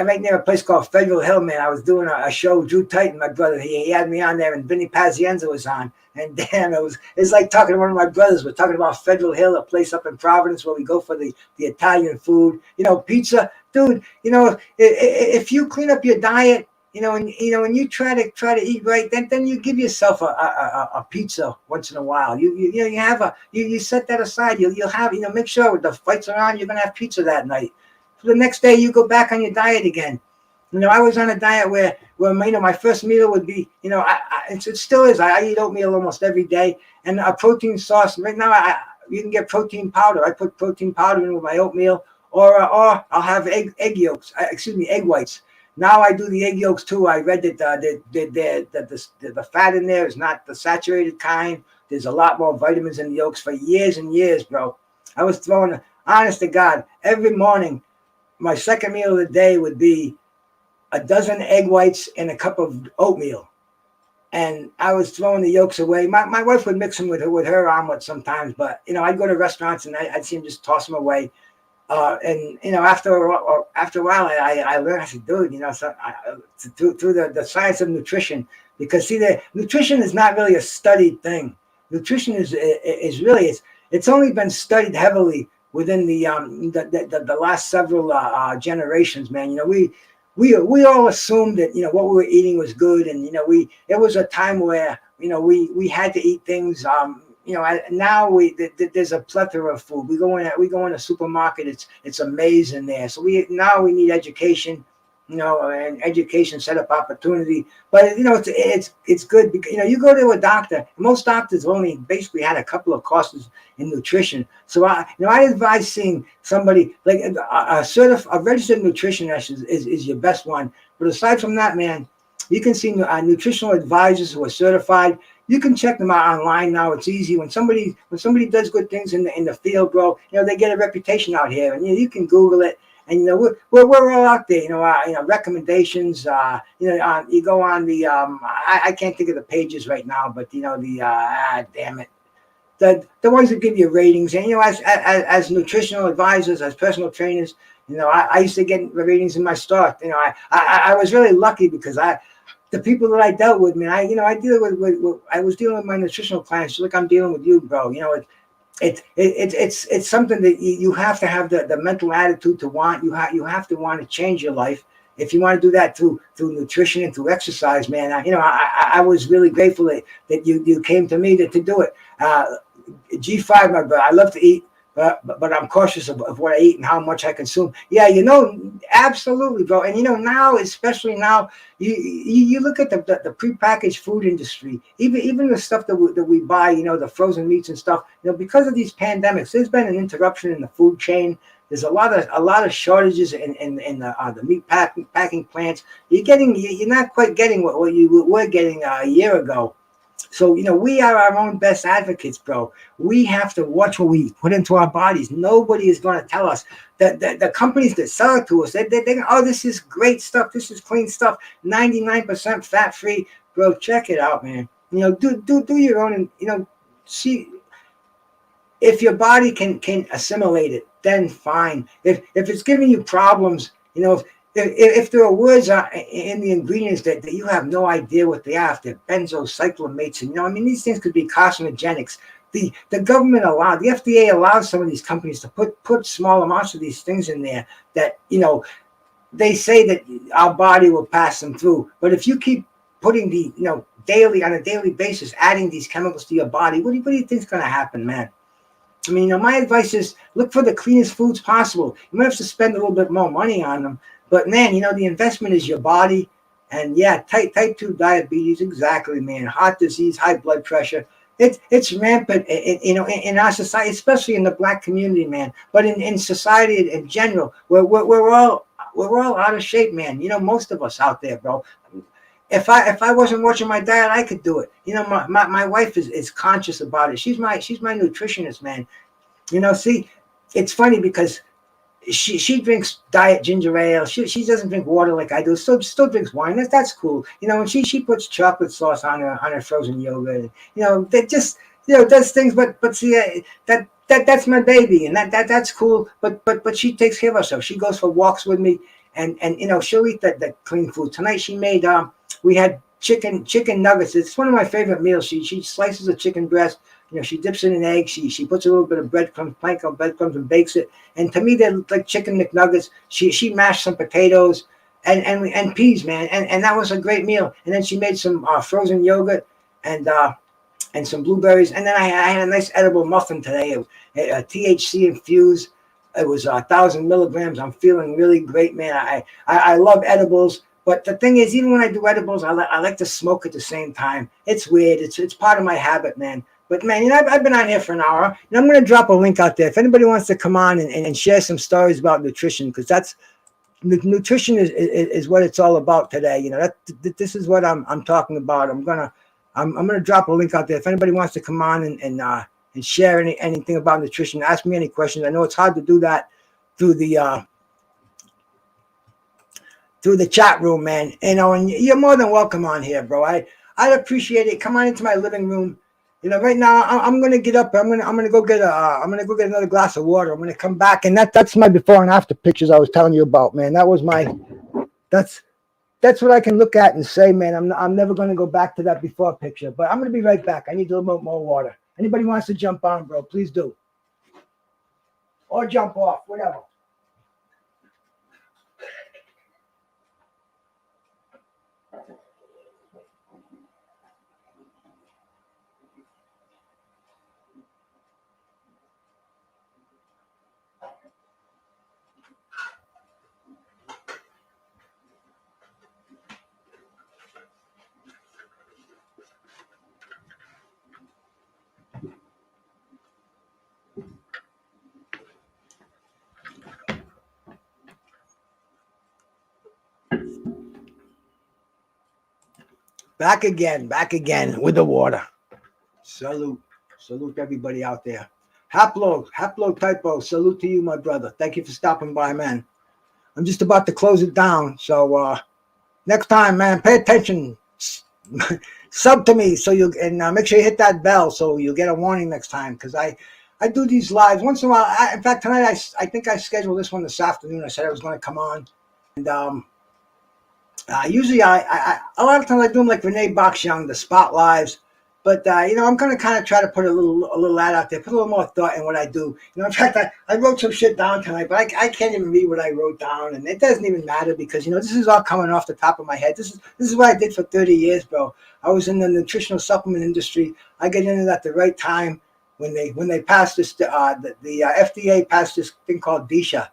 right near a place called Federal Hill, man. I was doing a show with Drew Titan, my brother. He had me on there, and Vinny Pazienza was on. And damn, it's like talking to one of my brothers. We're talking about Federal Hill, a place up in Providence where we go for the Italian food. Pizza, dude. If you clean up your diet, and you try to eat right, then you give yourself a pizza once in a while. You set that aside. You'll have make sure when the fights are on, you're gonna have pizza that night. So the next day you go back on your diet again. I was on a diet where my first meal would be, it still is. I eat oatmeal almost every day, and a protein sauce. Right now, you can get protein powder. I put protein powder in with my oatmeal, or I'll have egg whites. Now I do the egg yolks too. I read that the fat in there is not the saturated kind. There's a lot more vitamins in the yolks. For years and years, bro, I was throwing. Honest to God, every morning. My second meal of the day would be a dozen egg whites and a cup of oatmeal. And I was throwing the yolks away. My wife would mix them with her omelet sometimes, but, I'd go to restaurants and I'd see them just toss them away. After a while, I learned, I said, dude, through the science of nutrition, because see, the nutrition is not really a studied thing. Nutrition is really, it's only been studied heavily within the last several generations, man. We all assumed that what we were eating was good, and it was a time where we had to eat things. Now there's a plethora of food. We go in a supermarket. It's amazing there. So we need education. And education set up opportunity. But it's good because you go to a doctor. Most doctors only basically had a couple of courses in nutrition. So I advise seeing somebody like a registered nutritionist is your best one. But aside from that, man, you can see nutritional advisors who are certified. You can check them out online now. It's easy. When somebody does good things in the field, bro, they get a reputation out here, and you can Google it. And we're all out there. Recommendations. You go on the I can't think of the pages right now, but damn it, the ones that give you ratings. And as nutritional advisors, as personal trainers, I used to get ratings in my stock. I was really lucky because the people that I dealt with, man, I was dealing with my nutritional clients like I'm dealing with you, bro. It's something that you have to have the mental attitude to want. You have to want to change your life. If you want to do that through nutrition and through exercise, man, I was really grateful that you came to me to do it. G5, my brother, I love to eat, but I'm cautious of what I eat and how much I consume. Yeah, absolutely, bro. And now, especially now, you look at the prepackaged food industry, even the stuff that we buy, the frozen meats and stuff. Because of these pandemics, there's been an interruption in the food chain. There's a lot of shortages in the meat packing plants. You're not quite getting what you were getting a year ago. So, we are our own best advocates, bro. We have to watch what we put into our bodies. Nobody is going to tell us that the companies that sell it to us, oh, this is great stuff. This is clean stuff. 99% fat free, bro. Check it out, man. Do your own, and, see if your body can assimilate it, then fine. If it's giving you problems, if there are words in the ingredients that you have no idea what they are, if they're benzocyclamates, and these things could be carcinogenics. The government the FDA allows some of these companies to put small amounts of these things in there that, they say that our body will pass them through. But if you keep putting daily, on a daily basis, adding these chemicals to your body, what do you think is going to happen, man? My advice is look for the cleanest foods possible. You might have to spend a little bit more money on them, but man, the investment is your body. And yeah, type 2 diabetes, exactly, man. Heart disease, high blood pressure. It's rampant, in our society, especially in the Black community, man. But in society in general, we're all out of shape, man. Most of us out there, bro. If I wasn't watching my diet, I could do it. My wife is conscious about it. She's my nutritionist, man. See, it's funny because she drinks diet ginger ale. She doesn't drink water like I do. Still drinks wine. That's cool. And she puts chocolate sauce on her frozen yogurt. That just does things. But see, that's my baby, and that's cool. But she takes care of herself. She goes for walks with me, and she'll eat that clean food. Tonight she made we had chicken nuggets. It's one of my favorite meals. She slices a chicken breast. She dips it in egg. She puts a little bit of breadcrumbs, plank of breadcrumbs, and bakes it. And to me, they're like chicken McNuggets. She mashed some potatoes and peas, man. And that was a great meal. And then she made some frozen yogurt and some blueberries. And then I had a nice edible muffin today. THC infused. It was 1,000 milligrams. I'm feeling really great, man. I love edibles. But the thing is, even when I do edibles, I like to smoke at the same time. It's weird. It's part of my habit, man. But man, I've been on here for an hour, and I'm going to drop a link out there if anybody wants to come on and share some stories about nutrition, because that's nutrition is what it's all about today. This is what I'm talking about. I'm gonna drop a link out there if anybody wants to come on and share anything about nutrition. Ask me any questions. I know it's hard to do that through the chat room, man. And you're more than welcome on here, bro. I'd appreciate it. Come on into my living room. Right now I'm gonna get up. I'm gonna go get another glass of water. I'm gonna come back, and that's my before and after pictures I was telling you about, man. That's what I can look at and say, man. I'm never gonna go back to that before picture, but I'm gonna be right back. I need a little bit more water. Anybody wants to jump on, bro, please do, or jump off, whatever. Back again with the water. Salute everybody out there. Haplotypo, salute to you, my brother. Thank you for stopping by, man. I'm just about to close it down. So next time, man, pay attention. Sub to me and make sure you hit that bell so you'll get a warning next time, because I do these lives once in a while. In fact, tonight I think I scheduled this one this afternoon. I said I was going to come on, and usually I a lot of times I do them like Renee Bachyoung, the spot lives. But I'm going to kind of try to put a little ad out there, put a little more thought in what I do. In fact, I wrote some shit down tonight, but I can't even read what I wrote down, and it doesn't even matter because this is all coming off the top of my head. This is what I did for 30 years, bro. I was in the nutritional supplement industry. I got into that at the right time, when they passed this, the FDA passed this thing called DSHA.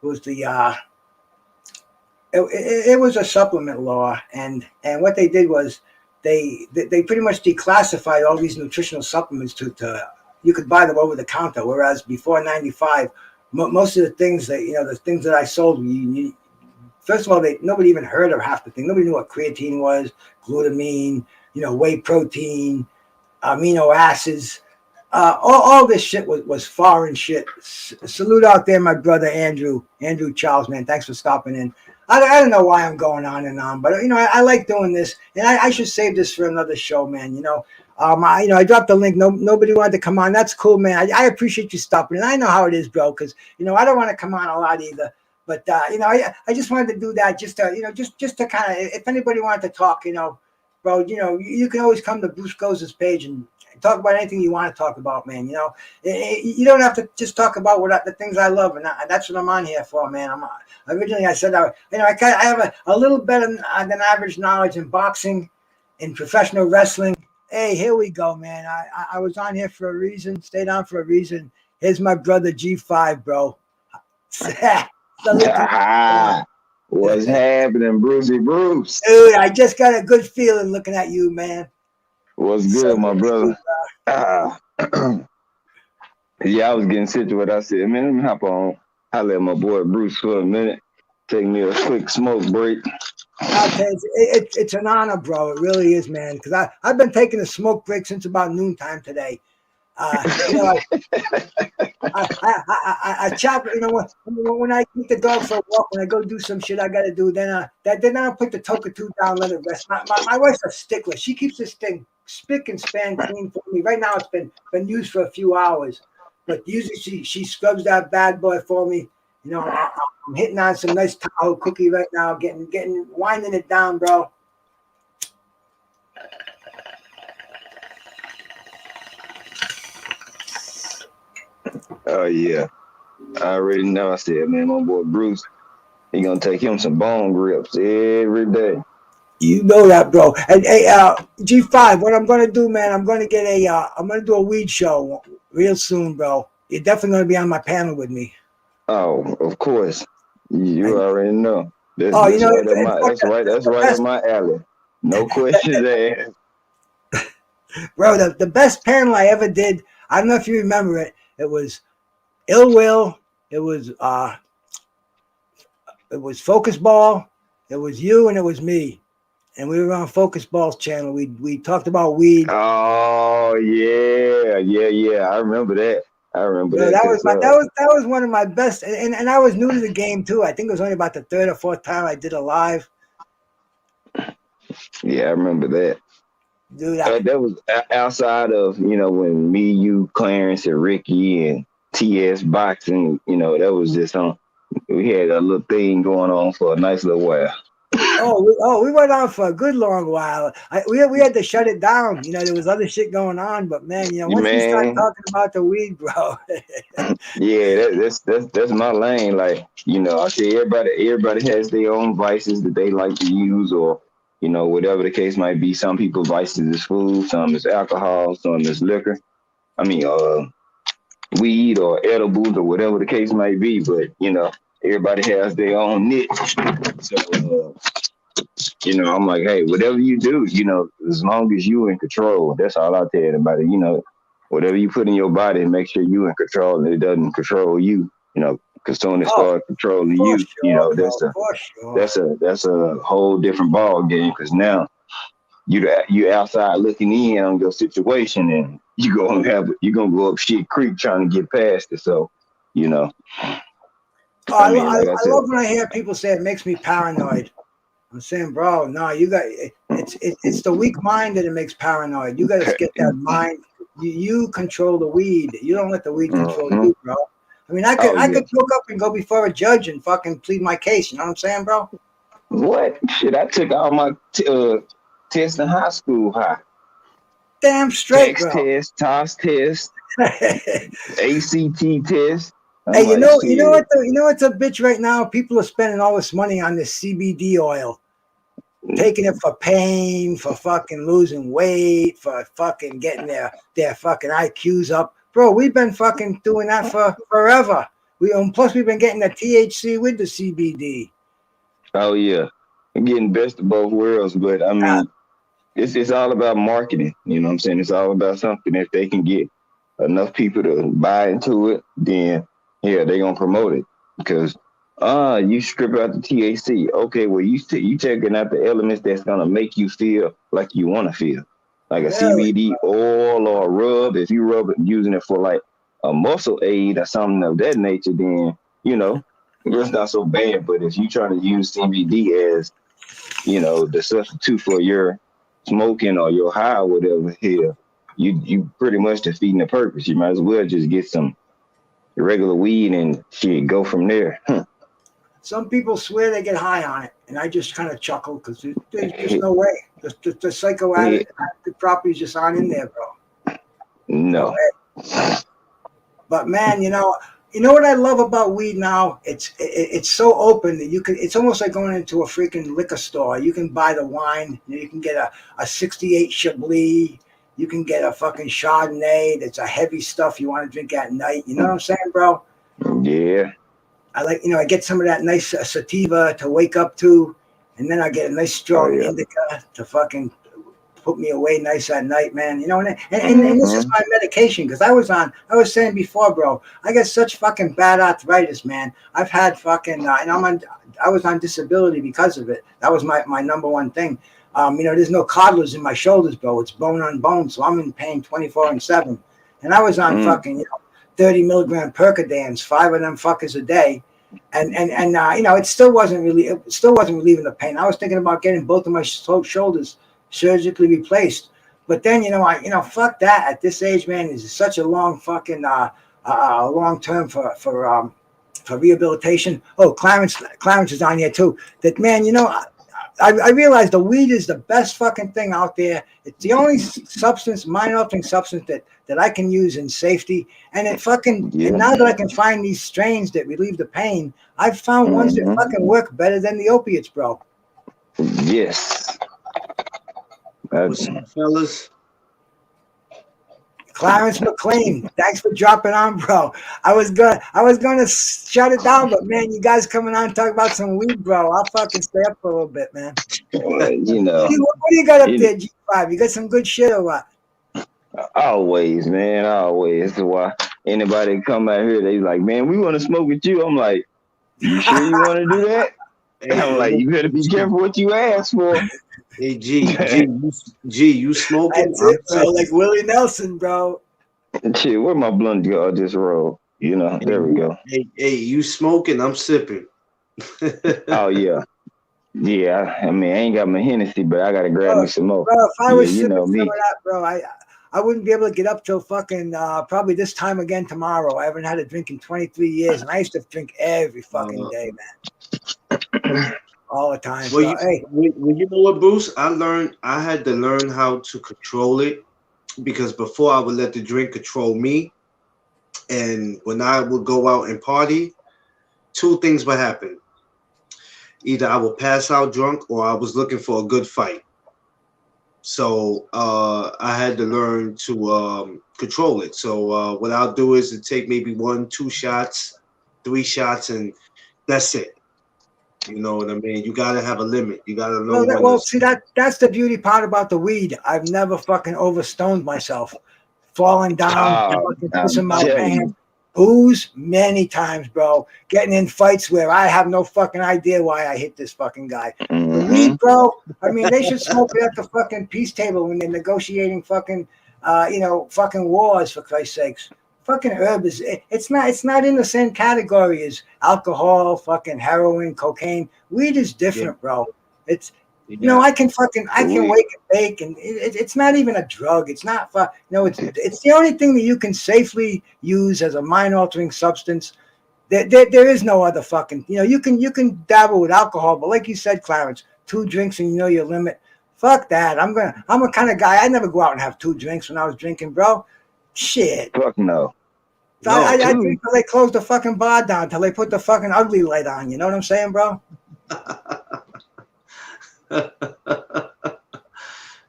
It was it was a supplement law, and what they did was they pretty much declassified all these nutritional supplements to you could buy them over the counter, whereas before '95, most of the things that the things that I sold, first of all, nobody even heard of half the thing. Nobody knew what creatine was, glutamine, whey protein, amino acids. All this shit was foreign shit. Salute out there, my brother Andrew Charles, man. Thanks for stopping in. I don't know why I'm going on and on, but I like doing this, and I should save this for another show, man. I dropped the link. Nobody wanted to come on. That's cool, man. I appreciate you stopping, and I know how it is, bro. Because I don't want to come on a lot either. But I just wanted to do that just to just to kind of, if anybody wanted to talk, bro, you can always come to Bruce Goz's page and talk about anything you want to talk about, man. You don't have to just talk about the things I love, and that's what I'm on here for, man. Originally I said I have a little better than average knowledge in boxing, in professional wrestling. Hey, here we go, man. I was on here for a reason, stayed on for a reason. Here's my brother G5, bro. What's happening, Brucey Bruce? Dude, I just got a good feeling looking at you, man. What's good, my brother? Yeah, I was getting situated. I said, man, let me hop on. I let my boy Bruce for a minute. Take me a quick smoke break. I'll tell you, it's an honor, bro. It really is, man. Because I've been taking a smoke break since about noontime today. I chop. When I take the dog for a walk, when I go do some shit I got to do, then I'll put the Toka 2 down, let it rest. My wife's a stickler. She keeps this thing spick and span clean for me. Right now, it's been used for a few hours, but usually she scrubs that bad boy for me. I'm hitting on some nice Tahoe cookie right now, winding it down, bro. Oh yeah, I already know. I said, man, my boy Bruce, he gonna take him some bone grips every day. You know that, bro. And hey, G5, what I'm gonna do, man, I'm gonna do a weed show real soon, bro. You're definitely gonna be on my panel with me. Oh, of course. You already know. That's right up my alley. No questions asked. Bro, the best panel I ever did, I don't know if you remember it. It was Ill Will. It was Focus Ball. It was you and it was me. And we were on Focus Ball's channel. We talked about weed. Oh yeah. I remember that. That was one of my best, and I was new to the game too. I think it was only about the third or fourth time I did a live. Yeah, I remember that. Dude, that was outside of when me, you, Clarence, and Ricky and TS boxing. That was just we had a little thing going on for a nice little while. We went on for a good long while. We had to shut it down. There was other shit going on, but man, once we start talking about the weed, bro. Yeah, that's my lane. Like, I say everybody has their own vices that they like to use, or whatever the case might be. Some people vices is food, some is alcohol, some is liquor. I mean, weed or edibles or whatever the case might be. But everybody has their own niche. So. I'm like, hey, whatever you do, as long as you in control, that's all I tell anybody. Whatever you put in your body, make sure you in control and it doesn't control you. Because soon it starts controlling you, that's a whole different ball game. Because now you outside looking in on your situation, and you're gonna go up shit creek trying to get past it. So, I love when I hear people say it makes me paranoid. I'm saying, bro, no, you got it's the weak mind that it makes paranoid. You got to get that mind. You control the weed. You don't let the weed control you, bro. I mean, I could look up and go before a judge and fucking plead my case. You know what I'm saying, bro? What shit? I took all my tests in high school. Damn straight, bro. Test, TOS test, ACT test. Hey, you know what's a bitch right now? People are spending all this money on this CBD oil. Taking it for pain, for fucking losing weight, for fucking getting their fucking IQs up. bro, we've been fucking doing that for forever. Plus we've been getting the THC with the CBD. Oh yeah, I'm getting best of both worlds, but I Uh, mean, it's all about marketing. You know what I'm saying? It's all about something. If they can get enough people to buy into it, then yeah, they gonna promote it because you strip out the THC. Okay, well you taking out the elements that's gonna make you feel like you want to feel, like a really, CBD oil or a rub. If you rub it using it for like a muscle aid or something of that nature, then you know it's not so bad. But if you trying to use CBD as the substitute for your smoking or your high or whatever, here, you pretty much defeating the purpose. You might as well just get some regular weed and shit, go from there. some people swear they get high on it, and I just kind of chuckle because there's just no way. The psychoactive properties just aren't in there, bro. No No. way. But man, you know what I love about weed now? It's so open that you can. It's almost like going into a freaking liquor store. You can buy the wine. You can get a 68 Chablis. You can get a fucking Chardonnay. That's a heavy stuff you want to drink at night. You know what I'm saying, bro? Yeah. I like, I get some of that nice sativa to wake up to, and then I get a nice Oh strong yeah. indica to fucking put me away nice at night, man. And this is Mm-hmm. my medication because I was saying before, bro, I got such fucking bad arthritis, man. I've had fucking, and I was on disability because of it. That was my number one thing. There's no cartilage in my shoulders, bro. It's bone on bone, so I'm in pain 24/7. And I was on Mm. fucking, 30 milligram Percodans, 5 of them fuckers a day. And it still wasn't relieving the pain. I was thinking about getting both of my shoulders surgically replaced. But then, fuck that. At this age, man, is such a long fucking long term for rehabilitation. Oh, Clarence is on here too. That man, I realized the weed is the best fucking thing out there. It's the only substance, mind altering substance that I can use in safety. And and Yeah. now that I can find these strains that relieve the pain, I've found ones that Mm-hmm. fucking work better than the opiates, bro. Yes. What's up, fellas? Clarence McLean, thanks for dropping on, bro. I was gonna shut it down, but man, you guys coming on and talk about some weed, bro. I'll fucking stay up for a little bit, man. You know, What do you got up it, there, G5? You got some good shit or what? always, man, always. That's why anybody come out here, they like, man, we want to smoke with you. I'm like, you sure you want to do that? I'm like, you better be careful what you ask for. Hey, G, you smoking? That's it, bro. Like Willie Nelson, bro. Shit, where my blunt go? I just roll. There we go. Hey, you smoking? I'm sipping. Oh yeah, yeah. I mean, I ain't got my Hennessy, but I gotta grab me some more. Bro, if I Yeah, was you sipping know some me. of that, bro, I wouldn't be able to get up till fucking probably this time again tomorrow. I haven't had a drink in 23 years, and I used to drink every fucking day, man. All the time. Well, So, hey, you know what, Bruce? I had to learn how to control it because before I would let the drink control me, and when I would go out and party, two things would happen: either I would pass out drunk, or I was looking for a good fight. So I had to learn to control it. So what I'll do is to take maybe 1, 2 shots, 3 shots, and that's it. You know what I mean? You gotta have a limit. You gotta know when to. see that's the beauty part about the weed. I've never fucking overstoned myself, falling down, fucking I'm pissing my telling pants. you. Booze many times, bro. Getting in fights where I have no fucking idea why I hit this fucking guy. The Mm-hmm. weed, bro. I mean, they should smoke it at the fucking peace table when they're negotiating fucking, fucking wars, for Christ's sakes. Fucking herb it's not in the same category as alcohol, fucking heroin, cocaine. Weed is Yeah, different, bro. It's yeah. I can We wake and bake, and it's not even a drug. It's not it's the only thing that you can safely use as a mind altering substance. There is no other fucking, you can dabble with alcohol, but like you said, Clarence, 2 drinks and you know your limit. Fuck that. I'm a kind of guy. I never go out and have 2 drinks when I was drinking, bro. Shit. fuck no. So I No, drink till they close the fucking bar down, till they put the fucking ugly light on. You know what I'm saying, bro?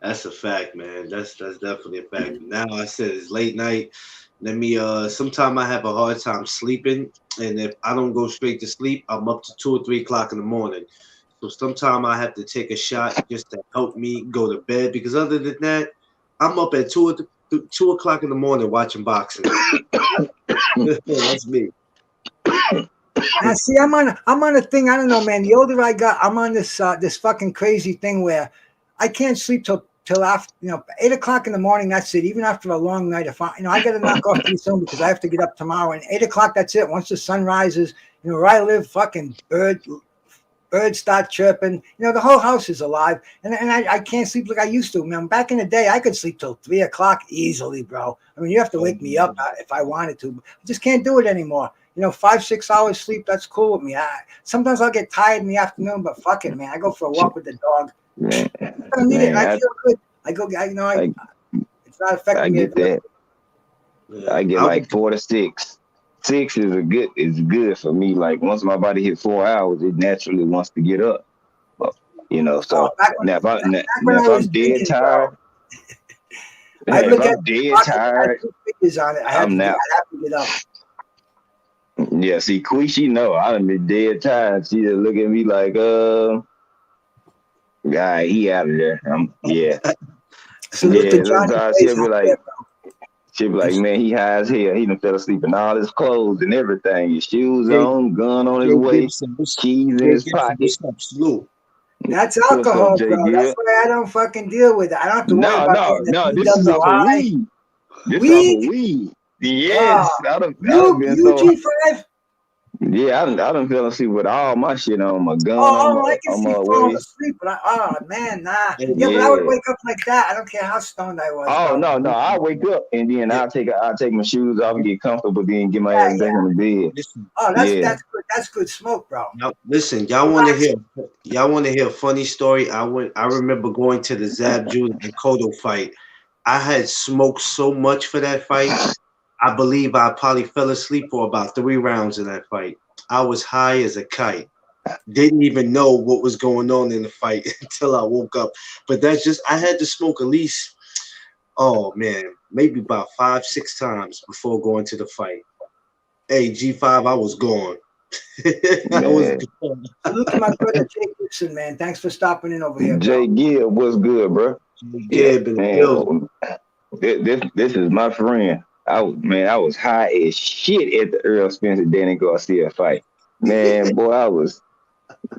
that's a fact, man. That's definitely a fact. Now I said it's late night. Let me sometime I have a hard time sleeping, and if I don't go straight to sleep, I'm up to 2 or 3 o'clock in the morning. So sometime I have to take a shot just to help me go to bed, because other than that, I'm up at 2 o'clock in the morning watching boxing. That's me. Now, see, I'm on a thing. I don't know, man. The older I got, I'm on this fucking crazy thing where I can't sleep till after 8 o'clock in the morning. That's it. Even after a long night, if I got to knock off pretty soon because I have to get up tomorrow. And 8 o'clock, that's it. Once the sun rises, where I live, fucking birds start chirping. The whole house is alive, and I can't sleep like I used to. Man, back in the day, I could sleep till 3 o'clock easily, bro. I mean, you have to wake me up if I wanted to. I just can't do it anymore. 5-6 hours sleep, that's cool with me. Sometimes I'll get tired in the afternoon, but fuck it, man. I go for a walk with the dog. Man, I don't need it, and I feel good. I go, it's not affecting me. I get that. I get like 4 to 6. 6 is good for me. Like once my body hit 4 hours, it naturally wants to get up. But, so now if I'm dead tired, I if look at I'm dead tired, on it. I have to get up. Yeah, see, Queeshy, no, I done been dead tired. She just look at me like, guy, he out of there. Yeah. Salute to Johnny. Sometimes she'll be like, man, he high as hell. He done fell asleep in all his clothes and everything. His shoes on, gun on his waist, keys in his pocket. Salute. That's alcohol, bro. That's why I don't fucking deal with it. I don't have to worry about No, this is off of weed. This is off of weed. Yes, I done been so G5? Yeah, I done fell asleep with all my shit on, my gun I can on see my falling waist. asleep, but man, nah. Yeah, but I would wake up like that. I don't care how stoned I was. Oh, bro. no, I'll wake up and then I'll take my shoes off and get comfortable, then get my ass back in the bed. That's good. That's good smoke, bro. Now, listen, y'all want to hear a funny story? I remember going to the Zab Judah and Cotto fight. I had smoked so much for that fight. I believe I probably fell asleep for about 3 rounds in that fight. I was high as a kite. Didn't even know what was going on in the fight until I woke up. But that's just, I had to smoke at least, maybe about 5-6 times before going to the fight. Hey, G5, I was gone. I was gone. Look at my brother Jay Gibson, man. Thanks for stopping in over here, bro. Jay Gibb, what's good, bro? Man, this is my friend. I was high as shit at the Earl Spencer Danny Garcia fight. Man, boy,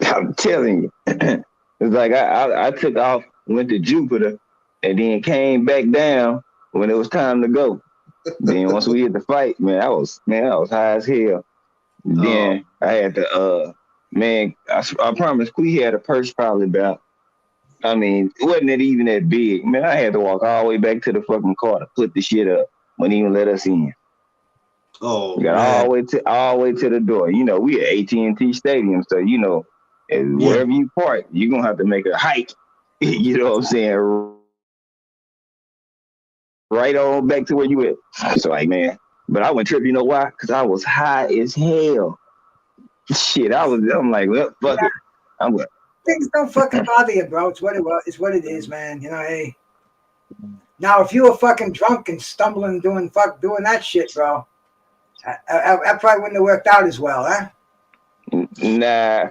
I'm telling you. It's like I took off, went to Jupiter, and then came back down when it was time to go. Then once we hit the fight, I was high as hell. Then I had to I promise we had a purse probably about, it wasn't even that big. Man, I had to walk all the way back to the fucking car to put the shit up. Wouldn't even let us in. Got all the way to the door. We at AT&T Stadium, so wherever you park, you're gonna have to make a hike. You know what I'm saying? Right on back to where you at. So man, but I went trip. You know why? Because I was high as hell. Shit, I'm like, well, fuck it. I'm good. Things don't fucking bother you, bro. It's what it is, man. Hey. Now, if you were fucking drunk and stumbling doing that shit, bro, that probably wouldn't have worked out as well, huh? Nah.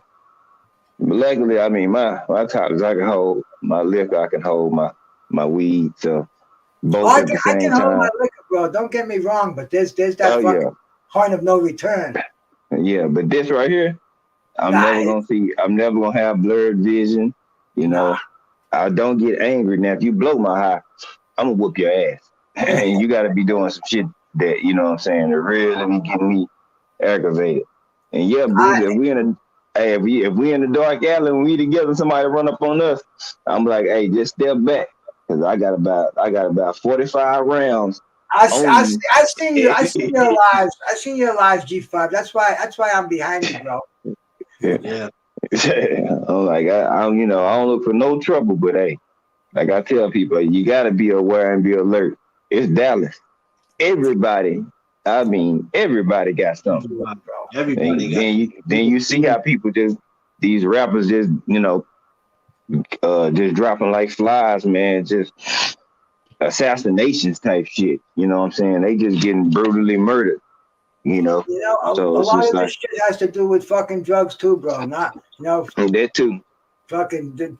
Luckily, my tops I can hold, my liquor I can hold, my weed, so both at the same time. I can hold my liquor, bro. Don't get me wrong, but there's that point of no return. Yeah, but this right here, I'm never gonna have blurred vision. I don't get angry. Now, if you blow my high, I'm gonna whoop your ass. And you gotta be doing some shit that, you know what I'm saying, that really be getting me aggravated. And yeah, Bruce, if we in the dark alley and we together, somebody run up on us, I'm like, hey, just step back. Cause I got about 45 rounds. I seen your lives. I seen your lives, G5. That's why I'm behind you, bro. Yeah. I'm like, I don't look for no trouble, but hey, like I tell people, you gotta be aware and be alert. It's Dallas. Everybody got something. Everybody then you see how people these rappers just dropping like flies, man. Just assassinations type shit. You know what I'm saying? They just getting brutally murdered. You know, You know, so a it's lot just of this like shit has to do with fucking drugs too, bro. Not, you know, that too. fucking.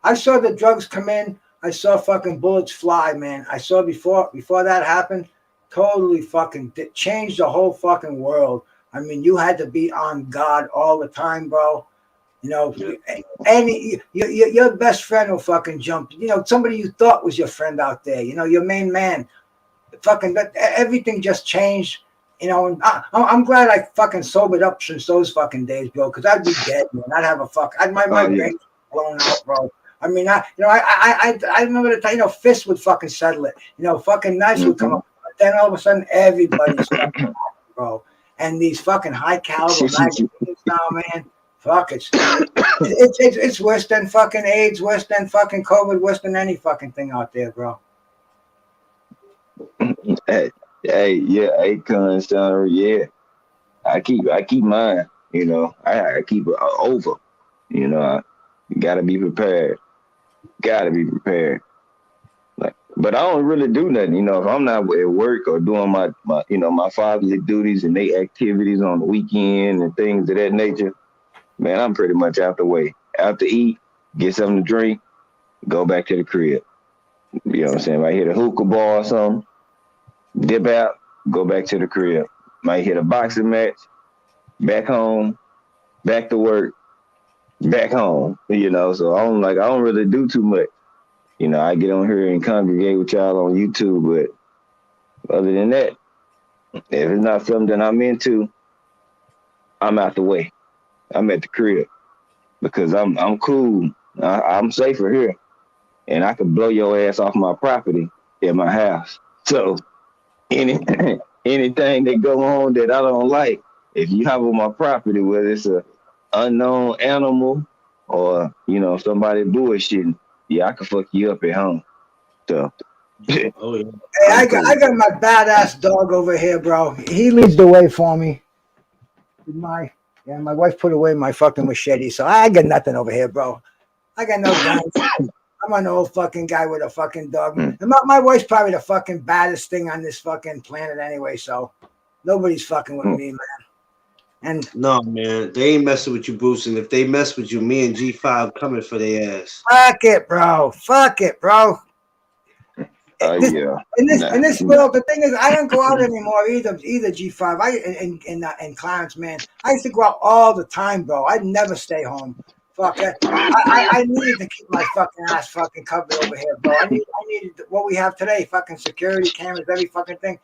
I saw the drugs come in. I saw fucking bullets fly, man. I saw before that happened. Totally fucking changed the whole fucking world. I mean, you had to be on guard all the time, bro. You know, Yeah. your best friend will fucking jump. You know, somebody you thought was your friend out there. You know, your main man. Fucking everything just changed. You know, and I'm glad I fucking sobered up since those fucking days, bro. Because I'd be dead, man. I'd have a fuck. My Oh yeah. brain blown out, bro. I mean, I remember the time. You know, fists would fucking settle it. You know, fucking knives would come Mm-hmm. up. But then all of a sudden, everybody's fucking happy, bro. And these fucking high caliber magazines now, man. Fuck it's worse than fucking AIDS, worse than fucking COVID, worse than any fucking thing out there, bro. Hey, hey, yeah, Akon, son, yeah. I keep mine. You know, I keep it over. You know, you gotta be prepared. Gotta be prepared. Like, but I don't really do nothing. You know, if I'm not at work or doing my my fatherly duties and they activities on the weekend and things of that nature, man, I'm pretty much out the way. Out to eat, get something to drink, go back to the crib. You know what I'm saying? If I hit a hookah bar or something, dip out, go back to the crib. Might hit a boxing match, back home, back to work, back home. You know, so I don't really do too much. You know, I get on here and congregate with y'all on YouTube, but other than that, if it's not something that I'm into, I'm out the way. I'm at the crib because I'm cool. I'm safer here, and I could blow your ass off my property at my house. So any anything that go on that I don't like, if you have on my property, whether it's a unknown animal or somebody bullshitting, yeah, I can fuck you up at home. So Oh yeah. Hey, I'm I cool. got my badass dog over here, bro. He leads the way for me. My wife put away my fucking machete, so I got nothing over here, bro. I got no guns. I'm an old fucking guy with a fucking dog. Mm. And my wife's probably the fucking baddest thing on this fucking planet anyway, so nobody's fucking with Mm. me, man. And No, man, they ain't messing with you, Bruce. And if they mess with you, me and G5 coming for their ass. fuck it, bro. Fuck it, bro. This, Yeah. in Nah. this world, the thing is, I don't go out anymore either. G5, and Clarence, man, I used to go out all the time, bro. I'd never stay home. Fuck it. I needed to keep my fucking ass fucking covered over here, bro. I needed what we have today, fucking security cameras, every fucking thing.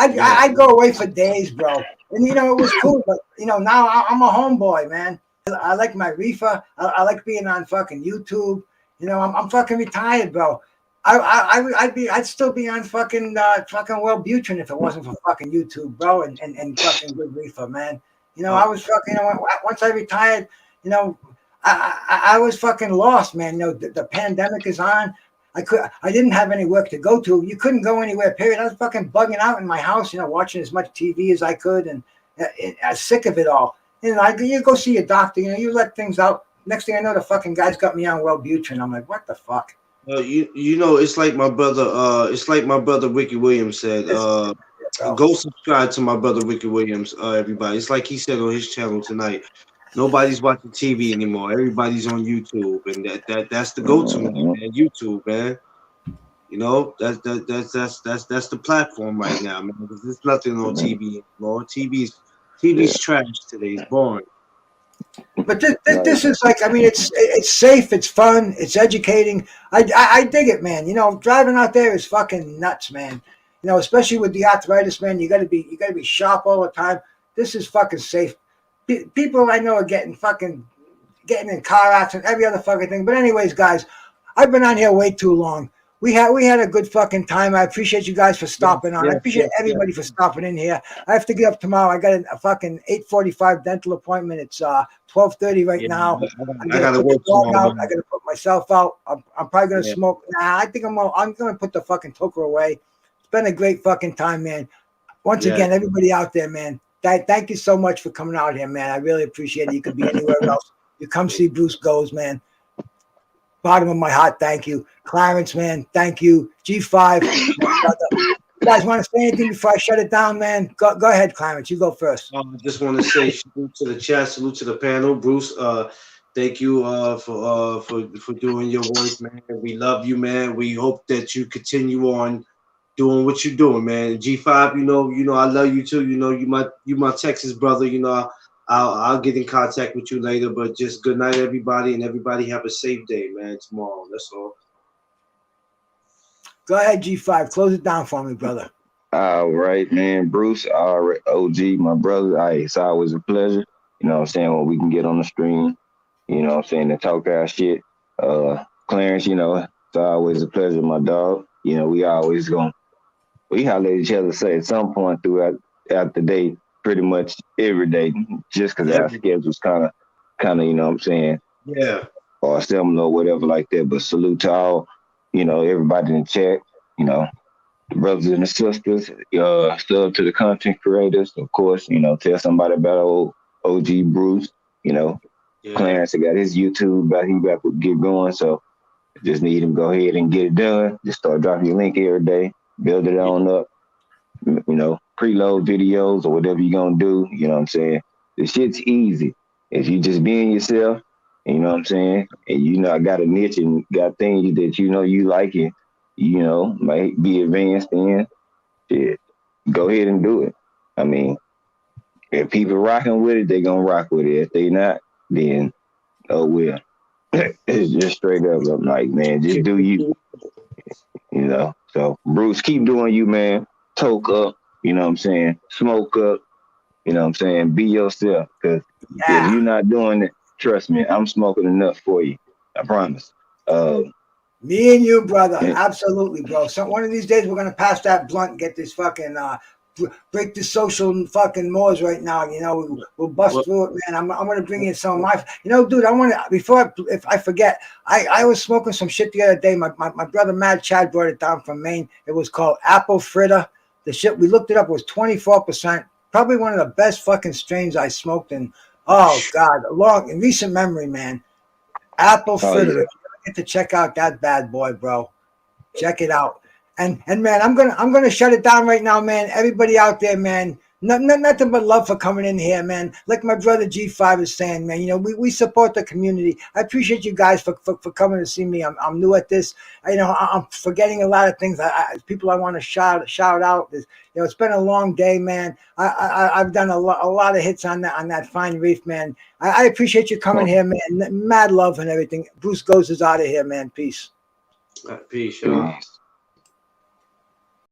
Yeah. I go away for days, bro. And it was cool, but now I'm a homeboy, man. I like my reefer. I like being on fucking YouTube. I'm fucking retired, bro. I'd still be on fucking Wellbutrin if it wasn't for fucking YouTube, bro, and fucking good reefer, man. I was fucking. Once I retired, you know, I was fucking lost, man. The pandemic is on. I didn't have any work to go to. You couldn't go anywhere. Period. I was fucking bugging out in my house, watching as much TV as I could, and I was sick of it all. You go see a doctor. You let things out. Next thing I know, the fucking guy's got me on Wellbutrin. I'm like, what the fuck? It's like my brother. It's like my brother Ricky Williams said. Go subscribe to my brother Ricky Williams. Everybody, it's like he said on his channel tonight. Nobody's watching TV anymore. Everybody's on YouTube, and that's the go-to now, man. YouTube, man. That's the platform right now, man. There's nothing on TV anymore. TV's trash today. It's boring. But this is like, I mean, it's safe, it's fun, it's educating. I dig it, man. Driving out there is fucking nuts, man. Especially with the arthritis, man. You gotta be sharp all the time. This is fucking safe. People I know are getting in car accidents, every other fucking thing. But anyways, guys, I've been on here way too long. We had a good fucking time. I appreciate you guys for stopping on. I appreciate everybody for stopping in here. I have to get up tomorrow. I got a fucking 8:45 dental appointment. It's 12:30 right now. I gotta work tomorrow. I gotta put myself out. I'm probably gonna Yeah. smoke. Nah, I think I'm gonna put the fucking toker away. It's been a great fucking time, man. Once again, everybody out there, man. Thank you so much for coming out here, man. I really appreciate it. You could be anywhere else. You come see Bruce Goes, man. Bottom of my heart, thank you. Clarence, man, thank you. G5, you guys want to say anything before I shut it down, man? Go ahead, Clarence. You go first. I just want to say salute to the chat, salute to the panel, Bruce. Thank you for doing your work, man. We love you, man. We hope that you continue on doing what you're doing, man. G5, I love you too. You my Texas brother. I'll get in contact with you later. But just good night, everybody, and everybody have a safe day, man. Tomorrow, that's all. Go ahead, G5. Close it down for me, brother. All right, man. Bruce, OG, my brother. It's always a pleasure. You know what I'm saying? When we can get on the stream, you know what I'm saying, to talk our shit. Clarence, it's always a pleasure, my dog. We always we holler at each other, say at some point throughout the day, pretty much every day, just because our schedules kind of, you know what I'm saying? Yeah. Or similar or whatever like that. But salute to all, everybody in the chat, the brothers and the sisters, sub to the content creators, of course, tell somebody about old OG Bruce, Clarence got his YouTube, he about to get going, so just need him to go ahead and get it done. Just start dropping your link every day, build it on up, preload videos or whatever you're gonna do, you know what I'm saying? The shit's easy. If you just being yourself, you know what I'm saying? And I got a niche and got things that you like it, might be advanced in, shit, go ahead and do it. I mean, if people rocking with it, they gonna rock with it. If they not, then oh well. It's just straight up. I'm like, man, just do you. So Bruce, keep doing you, man. Toke up, you know what I'm saying? Smoke up, you know what I'm saying? Be yourself. Because if you're not doing it, trust me, I'm smoking enough for you. I promise. Me and you, brother. Absolutely, bro. So one of these days we're gonna pass that blunt and get this fucking break the social fucking mores right now. We'll bust through it, man. I'm gonna bring in some of my, dude. I want to if I forget. I was smoking some shit the other day. My brother Mad Chad brought it down from Maine. It was called Apple Fritter. The shit, we looked it up, was 24%. Probably one of the best fucking strains I smoked in. Oh God, in recent memory, man. Apple Fritter. Yeah. Get to check out that bad boy, bro. Check it out. And man, I'm gonna shut it down right now, man. Everybody out there, man. Nothing but love for coming in here, man. Like my brother G5 is saying, man. We support the community. I appreciate you guys for coming to see me. I'm new at this. I'm forgetting a lot of things. People I want to shout out. It's been a long day, man. I've done a lot of hits on that fine reef, man. I appreciate you coming here, man. Mad love and everything. Bruce Goes is out of here, man. Peace. Peace, y'all.